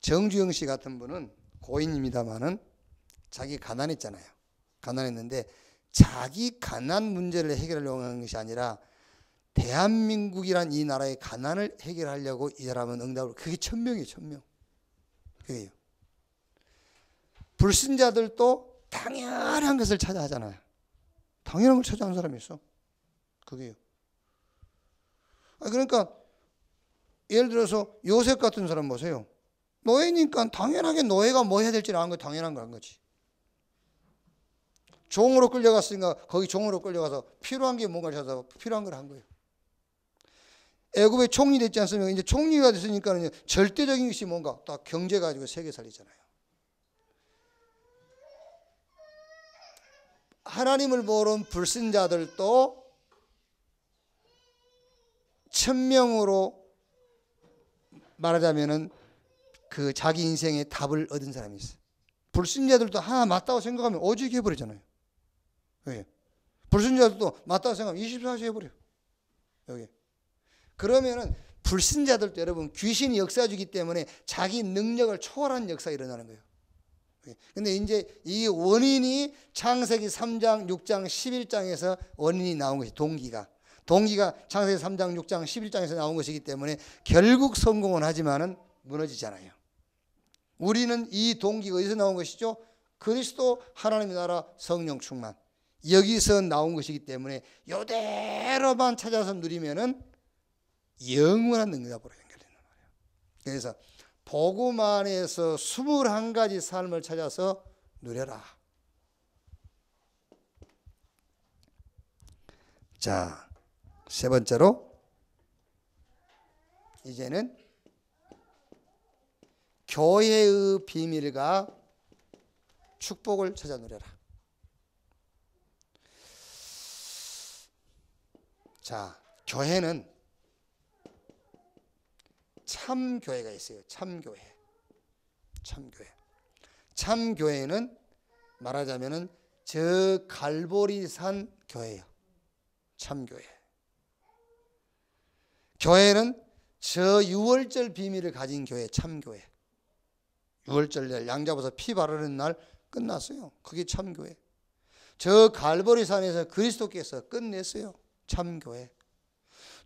정주영 씨 같은 분은 고인입니다마는 자기 가난했잖아요. 가난했는데 자기 가난 문제를 해결하려고 하는 것이 아니라 대한민국이란 이 나라의 가난을 해결하려고 이 사람은 응답을, 그게 1000명이에요. 1000명. 그게요. 불신자들도 당연한 것을 찾아 하잖아요. 당연한 걸 찾아 하는 사람이 있어. 그게요. 그러니까 예를 들어서 요셉 같은 사람 보세요. 노예니까 당연하게 노예가 뭐 해야 될지 아는 거 당연한 거 한 거지. 종으로 끌려갔으니까 거기 종으로 끌려가서 필요한 게 뭔가 찾아서 필요한 걸 한 거예요. 애굽에 총리 됐지 않습니까? 이제 총리가 됐으니까 절대적인 것이 뭔가 다 경제 가지고 세계 살리잖아요. 하나님을 모르는 불신자들도 천명으로 말하자면은 그 자기 인생의 답을 얻은 사람이 있어요. 불신자들도 하나 맞다고 생각하면 오직 해버리잖아요. 왜? 불신자들도 맞다고 생각하면 24시 해버려요. 여기. 그러면은 불신자들도 여러분 귀신이 역사주기 때문에 자기 능력을 초월한 역사가 일어나는 거예요. 근데 이제 이 원인이 창세기 3장, 6장, 11장에서 원인이 나온 것이 동기가 창세기 3장, 6장, 11장에서 나온 것이기 때문에 결국 성공은 하지만은 무너지잖아요. 우리는 이 동기가 어디서 나온 것이죠? 그리스도, 하나님의 나라, 성령 충만. 여기서 나온 것이기 때문에 이대로만 찾아서 누리면은 영원한 능력으로 연결되는 말이에요. 그래서 복음 안에서 21가지 삶을 찾아서 누려라. 자, 세 번째로 이제는 교회의 비밀과 축복을 찾아 누려라. 자, 교회는 참교회가 있어요. 참교회. 참교회는 말하자면은 저 갈보리산 교회예요. 참교회. 교회는 저 유월절 비밀을 가진 교회, 참교회. 유월절 날 양잡아서 피 바르는 날 끝났어요. 그게 참교회. 저 갈보리산에서 그리스도께서 끝냈어요. 참교회.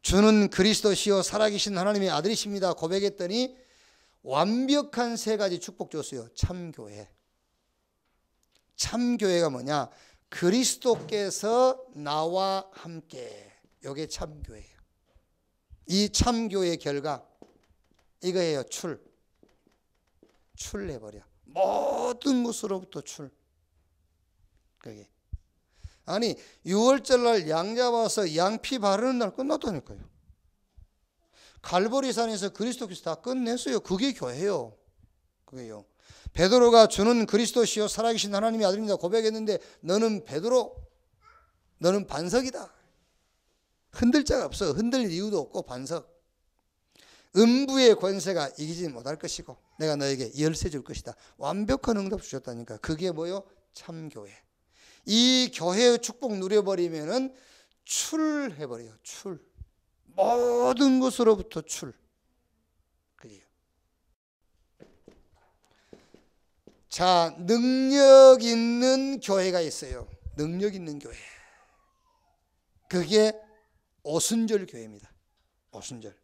주는 그리스도시요 살아계신 하나님의 아들이십니다 고백했더니 완벽한 세 가지 축복 줬어요. 참교회. 참교회가 뭐냐? 그리스도께서 나와 함께. 이게 참교회예요. 이 참교회의 결과 이거예요. 출내버려. 모든 것으로부터 그게. 아니 6월절날 양 잡아서 양피 바르는 날 끝났다니까요. 갈보리산에서 그리스도께서 다 끝냈어요. 그게 교회예요. 그게요. 베드로가 주는 그리스도시요 살아계신 하나님의 아들입니다 고백했는데 너는 베드로, 너는 반석이다. 흔들 자가 없어. 흔들 이유도 없고 반석. 음부의 권세가 이기지 못할 것이고 내가 너에게 열쇠 줄 것이다. 완벽한 응답 주셨다니까. 그게 뭐요? 참교회. 이 교회의 축복 누려버리면은 출해버려요. 모든 것으로부터 그래요. 자, 능력 있는 교회가 있어요. 능력 있는 교회. 그게 오순절 교회입니다. 오순절.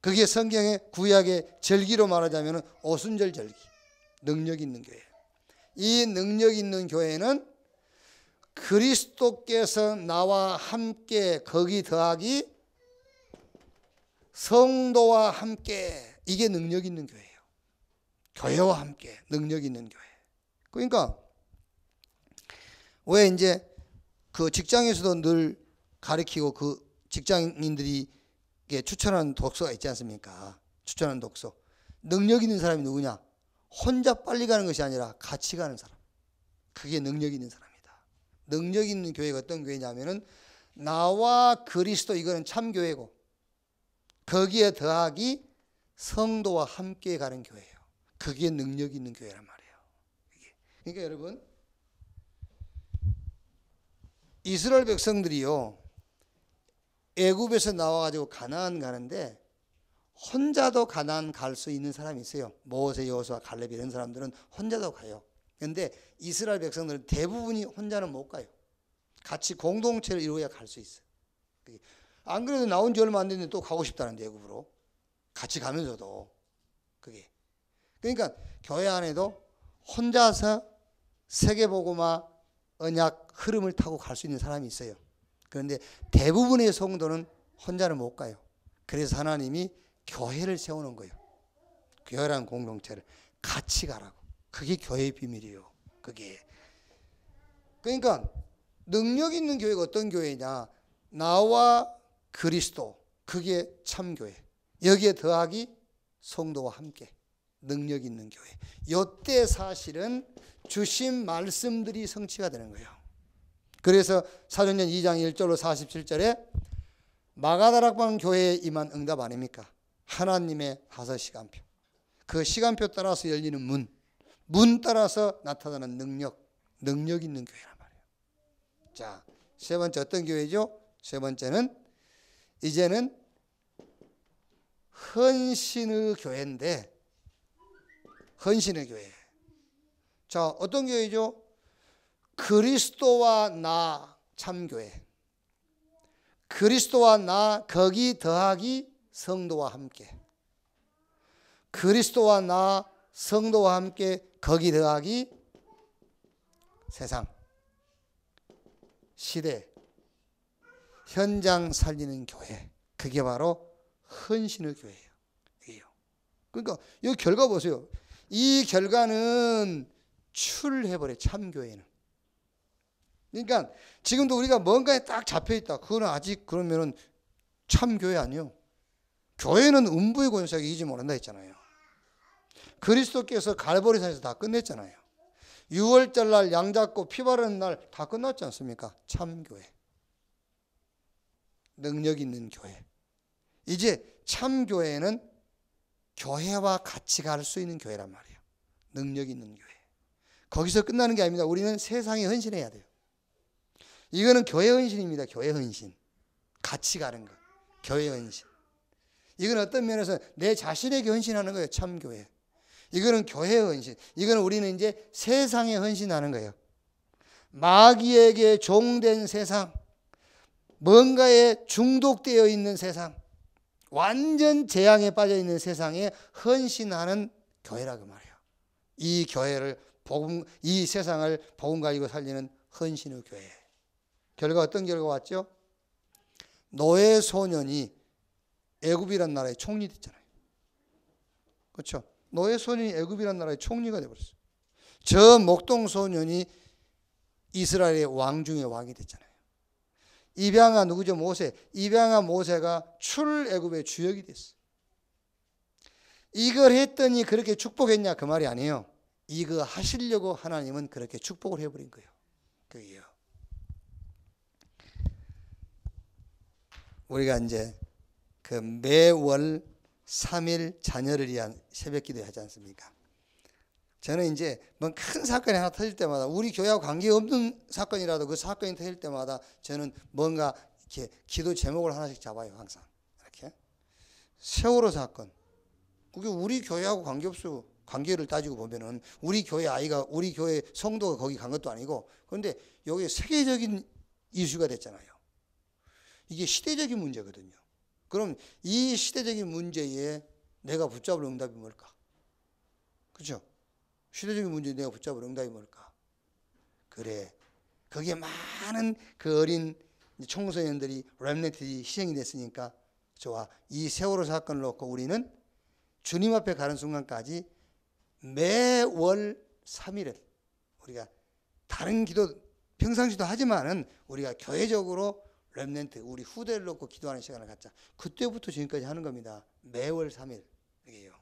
그게 성경의 구약의 절기로 말하자면 오순절 절기. 능력 있는 교회. 이 능력 있는 교회는 그리스도께서 나와 함께 거기 더하기 성도와 함께. 이게 능력 있는 교회예요. 교회와 함께 능력 있는 교회. 그러니까 왜 이제 그 직장에서도 늘 가르치고 그 직장인들이 추천하는 독서가 있지 않습니까? 추천하는 독서. 능력 있는 사람이 누구냐? 혼자 빨리 가는 것이 아니라 같이 가는 사람. 그게 능력 있는 사람이다. 능력 있는 교회가 어떤 교회냐면은 나와 그리스도, 이거는 참교회고 거기에 더하기 성도와 함께 가는 교회예요. 그게 능력 있는 교회란 말이에요. 그러니까 여러분, 이스라엘 백성들이요 애굽에서 나와가지고 가나안 가는데 혼자도 가나안 갈 수 있는 사람이 있어요. 모세, 여호수아, 갈렙 이런 사람들은 혼자도 가요. 그런데 이스라엘 백성들은 대부분이 혼자는 못 가요. 같이 공동체를 이루어야 갈 수 있어요. 안 그래도 나온 지 얼마 안 됐는데 또 가고 싶다는데 애굽으로 같이 가면서도 그게. 그러니까 교회 안에도 혼자서 세계복음화 언약 흐름을 타고 갈 수 있는 사람이 있어요. 그런데 대부분의 성도는 혼자는 못 가요. 그래서 하나님이 교회를 세우는 거예요. 교회라는 공동체를 같이 가라고. 그게 교회의 비밀이에요. 그게. 그러니까 능력 있는 교회가 어떤 교회냐? 나와 그리스도, 그게 참교회. 여기에 더하기 성도와 함께 능력 있는 교회. 이때 사실은 주신 말씀들이 성취가 되는 거예요. 그래서 사도행전 2장 1절로 47절에 마가다락방 교회에 임한 응답 아닙니까? 하나님의 다섯 시간표. 그 시간표 따라서 열리는 문 따라서 나타나는 능력 있는 교회란 말이에요. 자, 세 번째 어떤 교회죠? 세 번째는 이제는 헌신의 교회인데, 헌신의 교회. 자, 어떤 교회죠? 그리스도와 나 참교회. 그리스도와 나 거기 더하기 성도와 함께. 그리스도와 나 성도와 함께 거기 더하기 세상, 시대, 현장 살리는 교회. 그게 바로 헌신의 교회예요. 그러니까 이 결과 보세요. 이 결과는 출해버려요. 참교회는. 그러니까 지금도 우리가 뭔가에 딱 잡혀있다. 그거는 아직 그러면은 참교회 아니요. 교회는 음부의 권세가 이기지 못한다 했잖아요. 그리스도께서 갈보리산에서 다 끝냈잖아요. 6월절 날 양 잡고 피 바르는 날 다 끝났지 않습니까? 참교회. 능력 있는 교회. 이제 참교회는 교회와 같이 갈 수 있는 교회란 말이에요. 능력 있는 교회. 거기서 끝나는 게 아닙니다. 우리는 세상에 헌신해야 돼요. 이거는 교회 헌신입니다. 교회 헌신. 같이 가는 거. 교회 헌신. 이건 어떤 면에서 내 자신에게 헌신하는 거예요. 참교회. 이거는 교회 헌신. 이거는 우리는 이제 세상에 헌신하는 거예요. 마귀에게 종된 세상, 뭔가에 중독되어 있는 세상, 완전 재앙에 빠져 있는 세상에 헌신하는 교회라고 말이에요. 이 교회를 이 세상을 복음 가지고 살리는 헌신의 교회. 결과 어떤 결과가 왔죠? 노예 소년이 애굽이란 나라의 총리 됐잖아요. 그렇죠? 노예 소년이 애굽이란 나라의 총리가 되어버렸어요. 저 목동 소년이 이스라엘의 왕 중에 왕이 됐잖아요. 입양아 누구죠? 모세. 입양아 모세가 출애굽의 주역이 됐어요. 이걸 했더니 그렇게 축복했냐? 그 말이 아니에요. 이거 하시려고 하나님은 그렇게 축복을 해버린 거예요. 그게요. 우리가 이제 그 매월 3일 자녀를 위한 새벽기도 하지 않습니까? 저는 이제 뭔 큰 사건이 하나 터질 때마다, 우리 교회하고 관계없는 사건이라도 그 사건이 터질 때마다 저는 뭔가 이렇게 기도 제목을 하나씩 잡아요. 항상 이렇게. 세월호 사건, 그게 우리 교회하고 관계없어. 관계를 따지고 보면은 우리 교회 아이가, 우리 교회 성도가 거기 간 것도 아니고, 그런데 여기 세계적인 이슈가 됐잖아요. 이게 시대적인 문제거든요. 그럼 이 시대적인 문제에 내가 붙잡을 응답이 뭘까? 그렇죠? 시대적인 문제에 내가 붙잡을 응답이 뭘까? 그래, 거기에 많은 그 어린 청소년들이, 렘넌트들이 희생이 됐으니까 좋아. 이 세월호 사건을 놓고 우리는 주님 앞에 가는 순간까지 매월 3일을 우리가 다른 기도, 평상시도 하지만은 우리가 교회적으로 렘넌트, 우리 후대를 놓고 기도하는 시간을 갖자. 그때부터 지금까지 하는 겁니다. 매월 3일. 이게요.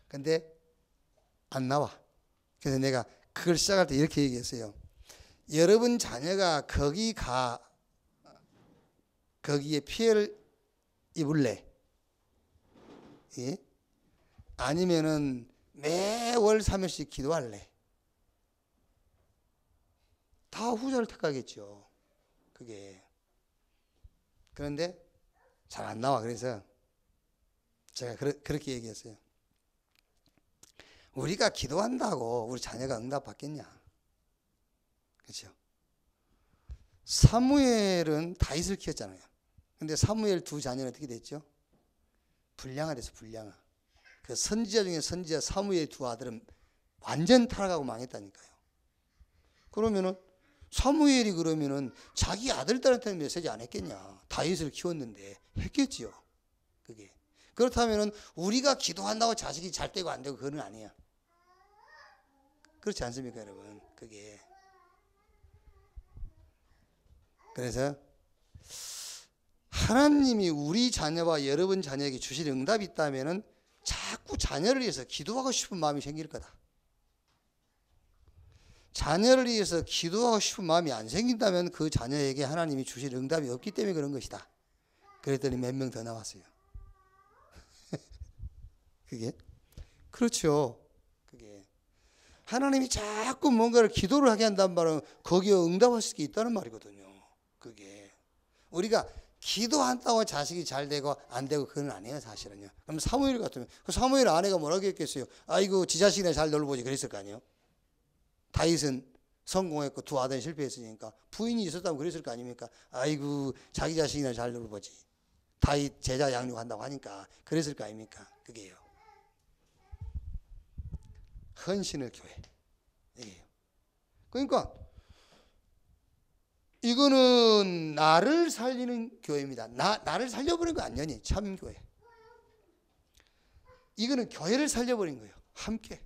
근데 안 나와. 그래서 내가 그걸 시작할 때 이렇게 얘기했어요. 여러분 자녀가 거기에 피해를 입을래? 예? 아니면은 매월 3일씩 기도할래? 다 후자를 택하겠죠. 그게. 그런데 잘 안 나와. 그래서 제가 그렇게 얘기했어요. 우리가 기도한다고 우리 자녀가 응답받겠냐? 그렇죠? 사무엘은 다윗을 키웠잖아요. 근데 사무엘 두 자녀는 어떻게 됐죠? 불량아 됐어. 불량아. 그 선지자 중에 선지자 사무엘 두 아들은 완전 타락하고 망했다니까요. 그러면은 사무엘이 그러면은 자기 아들들한테는 메시지 안 했겠냐? 다윗을 키웠는데 했겠지요. 그게 그렇다면은 우리가 기도한다고 자식이 잘 되고 안 되고 그건 아니야. 그렇지 않습니까, 여러분? 그게 그래서 하나님이 우리 자녀와 여러분 자녀에게 주실 응답이 있다면은 자꾸 자녀를 위해서 기도하고 싶은 마음이 생길 거다. 자녀를 위해서 기도하고 싶은 마음이 안 생긴다면 그 자녀에게 하나님이 주실 응답이 없기 때문에 그런 것이다. 그랬더니 몇 명 더 나왔어요. 그게 그렇죠. 그게 하나님이 자꾸 뭔가를 기도를 하게 한단 말은 거기에 응답할 수 있다는 말이거든요. 그게 우리가 기도한다고 자식이 잘 되고 안 되고 그건 아니에요, 사실은요. 그럼 사무엘 같으면 그 사무엘 아내가 뭐라고 했겠어요? 아이고 지 자식이나 잘 놀보지 그랬을 거 아니에요. 다윗은 성공했고 두 아들이 실패했으니까 부인이 있었다면 그랬을 거 아닙니까? 아이고 자기 자식이나 잘 놀보지. 다윗 제자 양육한다고 하니까 그랬을 거 아닙니까? 그게요. 헌신의 교회. 이게요. 그러니까 이거는 나를 살리는 교회입니다. 나를 살려버린 거 아니니 참교회. 이거는 교회를 살려버린 거예요. 함께.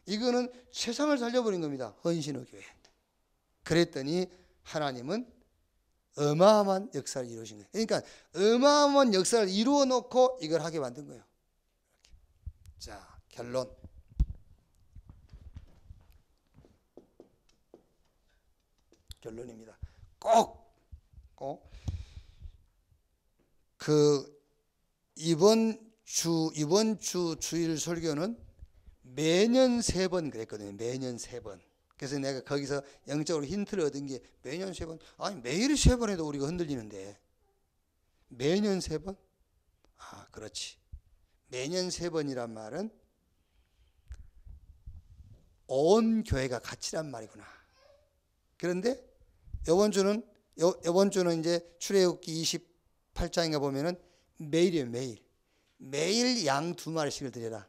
이거는 세상을 살려버린 겁니다. 헌신의 교회. 그랬더니 하나님은 어마어마한 역사를 이루신 거예요. 그러니까 어마어마한 역사를 이루어 놓고 이걸 하게 만든 거예요. 자, 결론. 결론입니다. 꼭 이번 주 주일 설교는 매년 3번 그랬거든요. 매년 3번. 그래서 내가 거기서 영적으로 힌트를 얻은 게 매년 3번. 아니 매일 3번 해도 우리가 흔들리는데 매년 3번? 아, 그렇지. 매년 3번이란 말은 온 교회가 같이란 말이구나. 그런데 이번 주는 이제 출애굽기 28장인가 보면은 매일이에요. 매일 양 2마리씩을 드려라.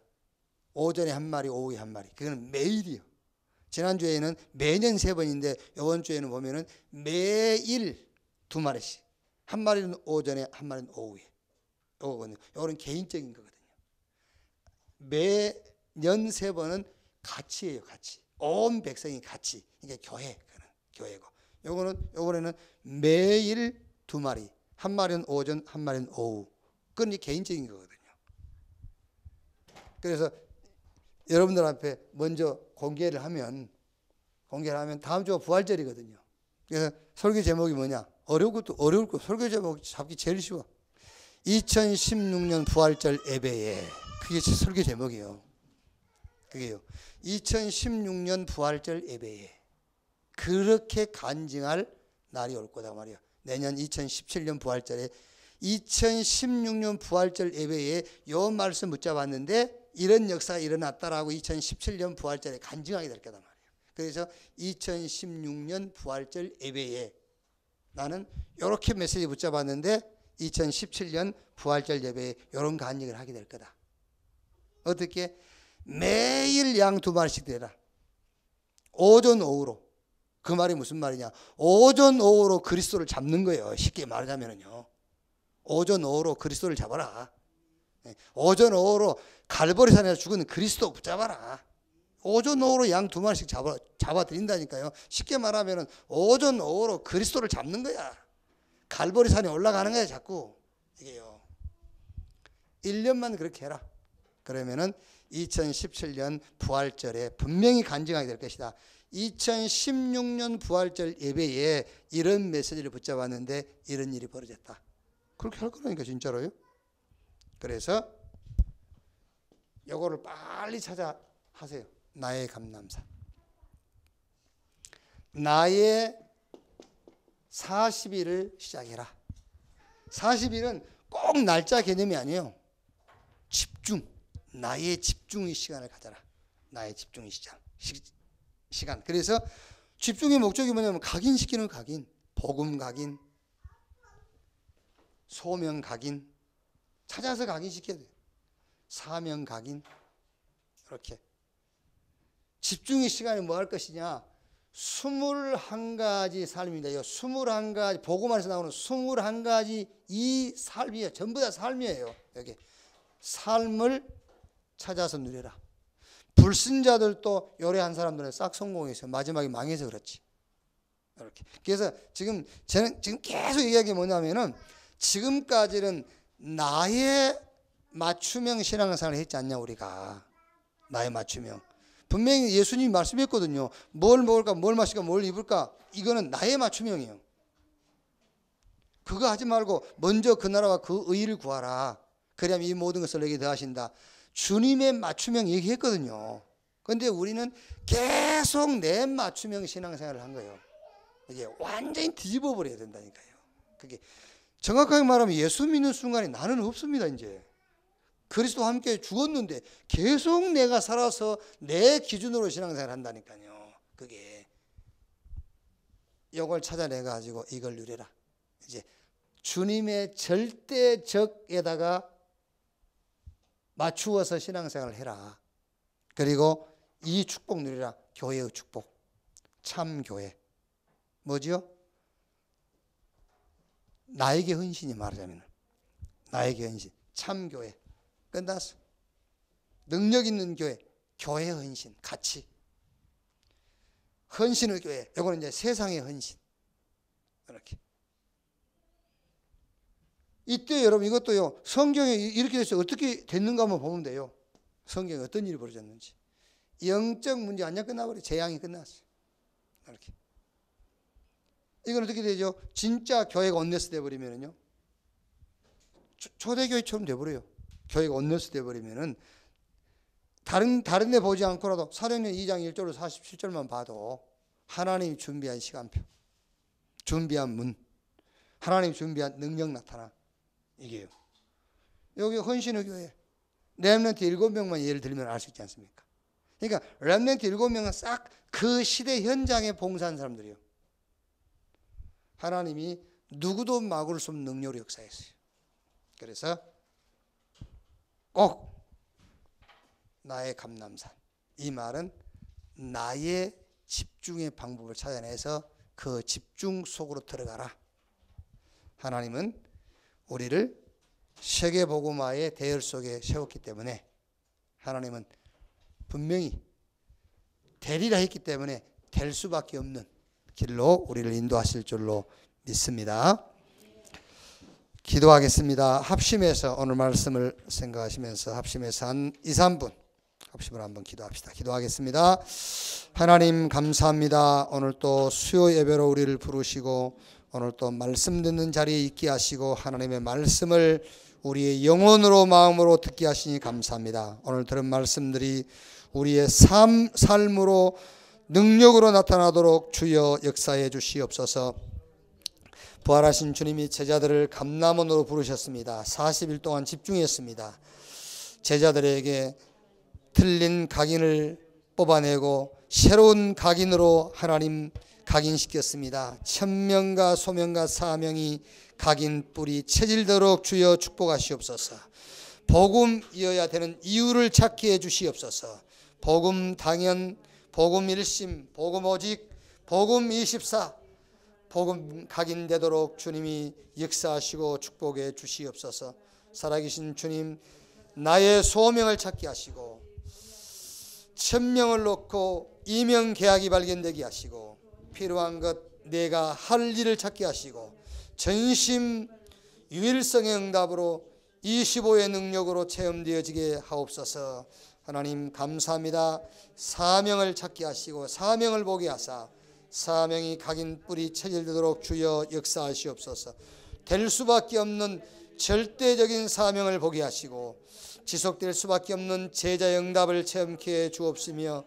오전에 1마리, 오후에 1마리. 그거는 매일이요. 지난주에는 매년 3번인데 이번 주에는 보면은 매일 2마리씩. 1마리는 오전에, 1마리는 오후에. 이거는 개인적인 거거든요. 매년 3번은 같이 해요. 같이. 온 백성이 같이. 이게 교회고. 요번에는 매일 2마리. 1마리는 오전, 1마리는 오후. 그건 이제 개인적인 거거든요. 그래서 여러분들 앞에 먼저 공개를 하면 다음 주가 부활절이거든요. 그래서 설교 제목이 뭐냐? 어려울 거 설교 제목 잡기 제일 쉬워. 2016년 부활절 예배에 그게 설교 제목이에요. 그게요. 2016년 부활절 예배에 그렇게 간증할 날이 올 거다 말이야. 내년 2017년 부활절에 2016년 부활절 예배에 요 말씀 붙잡았는데 이런 역사가 일어났다라고 2017년 부활절에 간증하게 될 거다 말이에요. 그래서 2016년 부활절 예배에 나는 이렇게 메시지 붙잡았는데 2017년 부활절 예배에 이런 간증을 하게 될 거다. 어떻게? 매일 양 2마리씩 되라. 오전 오후로. 그 말이 무슨 말이냐? 오전 오후로 그리스도를 잡는 거예요. 쉽게 말하자면요. 오전 오후로 그리스도를 잡아라. 오전 오후로 갈보리산에서 죽은 그리스도 붙잡아라. 오전 오후로 양 2마리씩 잡아드린다니까요. 쉽게 말하면 오전 오후로 그리스도를 잡는 거야. 갈보리산에 올라가는 거야 자꾸. 이게요. 1년만 그렇게 해라. 그러면은 2017년 부활절에 분명히 간증하게 될 것이다. 2016년 부활절 예배에 이런 메시지를 붙잡았는데 이런 일이 벌어졌다. 그렇게 할 거라니까 진짜로요. 그래서 요거를 빨리 찾아 하세요. 나의 감남산. 나의 40일을 시작해라. 40일은 꼭 날짜 개념이 아니에요. 집중. 나의 집중의 시간을 가져라. 나의 집중의 시간. 그래서 집중의 목적이 뭐냐면 각인시키는 각인, 복음 각인, 소명 각인, 찾아서 각인시켜야 돼요. 사명 각인. 이렇게 집중의 시간에 뭐 할 것이냐? 21가지 삶입니다. 21가지, 복음에서 나오는 21가지 이 삶이에요. 전부 다 삶이에요. 여기 삶을 찾아서 누려라. 불신자들도 요래한 사람들은 싹 성공해서 마지막에 망해서 그렇지. 이렇게. 그래서 지금 저는 계속 얘기하는 게 뭐냐면은, 지금까지는 나의 맞춤형 신앙생활을 했지 않냐, 우리가. 나의 맞춤형. 분명히 예수님이 말씀했거든요. 뭘 먹을까, 뭘 마실까, 뭘 입을까. 이거는 나의 맞춤형이에요. 그거 하지 말고 먼저 그 나라와 그 의를 구하라. 그러면 이 모든 것을 내게 더하신다. 주님의 맞춤형 얘기했거든요. 그런데 우리는 계속 내 맞춤형 신앙생활을 한 거예요. 이게 완전히 뒤집어 버려야 된다니까요. 그게 정확하게 말하면 예수 믿는 순간에 나는 없습니다. 이제 그리스도와 함께 죽었는데 계속 내가 살아서 내 기준으로 신앙생활을 한다니까요. 그게 이걸 찾아내 가지고 이걸 누려라. 이제 주님의 절대적에다가 맞추어서 신앙생활을 해라. 그리고 이 축복 누리라. 교회의 축복. 참 교회. 뭐지요? 나에게 헌신이 말하자면 나에게 헌신. 참 교회. 끝났어. 능력 있는 교회. 교회 헌신. 같이. 헌신의 교회. 이거는 이제 세상의 헌신. 이렇게. 이때 여러분 이것도요, 성경에 이렇게 돼서 어떻게 됐는가 한번 보면 돼요. 성경에 어떤 일이 벌어졌는지. 영적 문제 완전 끝나버려. 재앙이 끝났어요. 이렇게. 이건 어떻게 되죠? 진짜 교회가 온네스 돼버리면요, 초대교회처럼 돼버려요. 교회가 온네스 돼버리면은 다른 데 보지 않고라도 사도행전 2장 1절로 47절만 봐도 하나님이 준비한 시간표, 준비한 문, 하나님이 준비한 능력 나타나. 이게요. 여기 헌신의 교회 렘넌트 7명만 예를 들면 알 수 있지 않습니까? 그러니까 렘넌트 7명은 싹 그 시대 현장에 봉사한 사람들이에요. 하나님이 누구도 막을 수 없는 능력으로 역사했어요. 그래서 꼭 나의 감람산, 이 말은 나의 집중의 방법을 찾아내서 그 집중 속으로 들어가라. 하나님은 우리를 세계복음화의 대열 속에 세웠기 때문에, 하나님은 분명히 되리라 했기 때문에 될 수밖에 없는 길로 우리를 인도하실 줄로 믿습니다. 기도하겠습니다. 합심해서 오늘 말씀을 생각하시면서 합심해서 한 2, 3분 합심을 한번 기도합시다. 기도하겠습니다. 하나님 감사합니다. 오늘 또 수요 예배로 우리를 부르시고 오늘 또 말씀 듣는 자리에 있게 하시고 하나님의 말씀을 우리의 영혼으로 마음으로 듣게 하시니 감사합니다. 오늘 들은 말씀들이 우리의 삶으로 능력으로 나타나도록 주여 역사해 주시옵소서. 부활하신 주님이 제자들을 감람원으로 부르셨습니다. 40일 동안 집중했습니다. 제자들에게 틀린 각인을 뽑아내고 새로운 각인으로 하나님 각인시켰습니다. 천명과 소명과 사명이 각인 뿌리 체질도록 주여 축복하시옵소서. 복음이어야 되는 이유를 찾게 해주시옵소서. 복음 당연, 복음 일심, 복음 오직, 복음 24, 복음 각인되도록 주님이 역사하시고 축복해 주시옵소서. 살아계신 주님, 나의 소명을 찾게 하시고 천명을 놓고 이명 계약이 발견되게 하시고 필요한 것 내가 할 일을 찾게 하시고 전심 유일성의 응답으로 25의 능력으로 체험되어지게 하옵소서. 하나님 감사합니다. 사명을 찾게 하시고 사명을 보게 하사 사명이 각인 뿌리 체질되도록 주여 역사하시옵소서. 될 수밖에 없는 절대적인 사명을 보게 하시고 지속될 수밖에 없는 제자의 응답을 체험케 해 주옵시며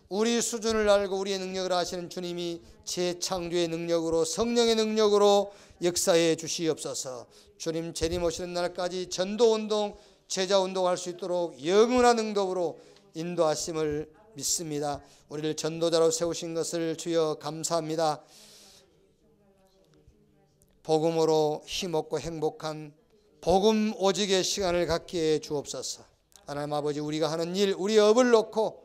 우리 수준을 알고 우리의 능력을 아시는 주님이 재창조의 능력으로 성령의 능력으로 역사해 주시옵소서. 주님 재림 오시는 날까지 전도운동 제자운동 할 수 있도록 영원한 응답으로 인도하심을 믿습니다. 우리를 전도자로 세우신 것을 주여 감사합니다. 복음으로 힘없고 행복한 복음 오직의 시간을 갖게 해 주옵소서. 하나님 아버지, 우리가 하는 일, 우리 업을 놓고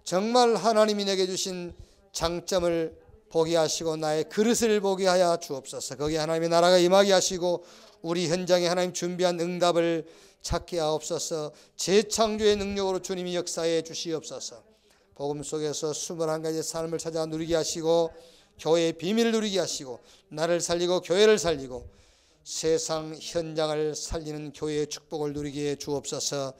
정말 하나님이 내게 주신 장점을 보게 하시고 나의 그릇을 보게 하여 주옵소서. 거기에 하나님의 나라가 임하게 하시고 우리 현장에 하나님 준비한 응답을 찾게 하옵소서. 재창조의 능력으로 주님이 역사해 주시옵소서. 복음 속에서 21가지의 삶을 찾아 누리게 하시고 교회의 비밀을 누리게 하시고 나를 살리고 교회를 살리고 세상 현장을 살리는 교회의 축복을 누리게 해 주옵소서.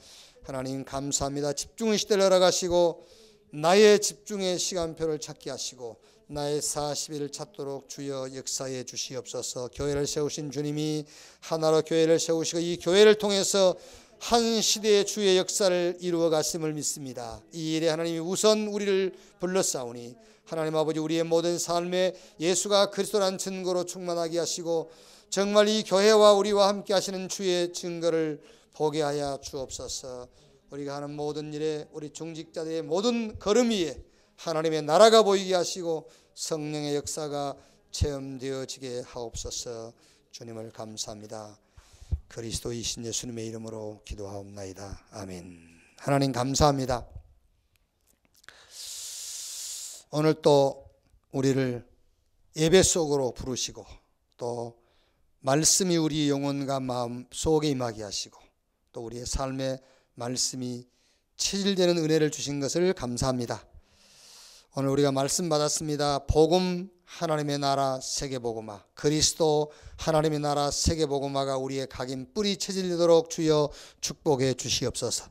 하나님 감사합니다. 집중의 시대를 허락하시고 나의 집중의 시간표를 찾게 하시고 나의 40일을 찾도록 주여 역사해 주시옵소서. 교회를 세우신 주님이 하나로 교회를 세우시고 이 교회를 통해서 한 시대의 주의 역사를 이루어 갔음을 믿습니다. 이 일에 하나님이 우선 우리를 불러싸우니 하나님 아버지 우리의 모든 삶에 예수가 그리스도라는 증거로 충만하게 하시고 정말 이 교회와 우리와 함께 하시는 주의 증거를 보게 하여 주옵소서. 우리가 하는 모든 일에 우리 중직자들의 모든 걸음 위에 하나님의 나라가 보이게 하시고 성령의 역사가 체험되어지게 하옵소서. 주님을 감사합니다. 그리스도이신 예수님의 이름으로 기도하옵나이다. 아멘. 하나님 감사합니다. 오늘 또 우리를 예배 속으로 부르시고 또 말씀이 우리 영혼과 마음 속에 임하게 하시고 또 우리의 삶에 말씀이 체질되는 은혜를 주신 것을 감사합니다. 오늘 우리가 말씀 받았습니다. 복음 하나님의 나라 세계복음화, 그리스도 하나님의 나라 세계복음화가 우리의 각인 뿌리 체질되도록 주여 축복해 주시옵소서.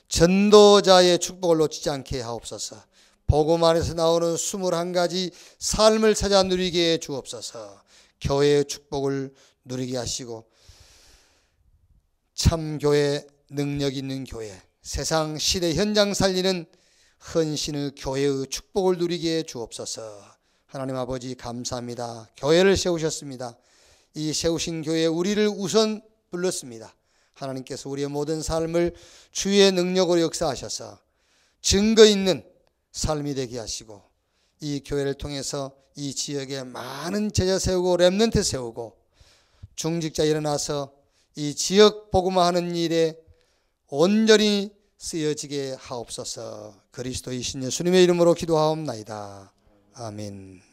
전도자의 축복을 놓치지 않게 하옵소서. 복음 안에서 나오는 21가지 삶을 찾아 누리게 해 주옵소서. 교회의 축복을 누리게 하시고 참 교회, 능력 있는 교회, 세상 시대 현장 살리는 헌신의 교회의 축복을 누리게 해 주옵소서. 하나님 아버지 감사합니다. 교회를 세우셨습니다. 이 세우신 교회에 우리를 우선 불렀습니다. 하나님께서 우리의 모든 삶을 주의 능력으로 역사하셔서 증거 있는 삶이 되게 하시고 이 교회를 통해서 이 지역에 많은 제자 세우고 렘넌트 세우고 중직자 일어나서 이 지역 복음화하는 일에 온전히 쓰여지게 하옵소서. 그리스도이신 예수님의 이름으로 기도하옵나이다. 아멘.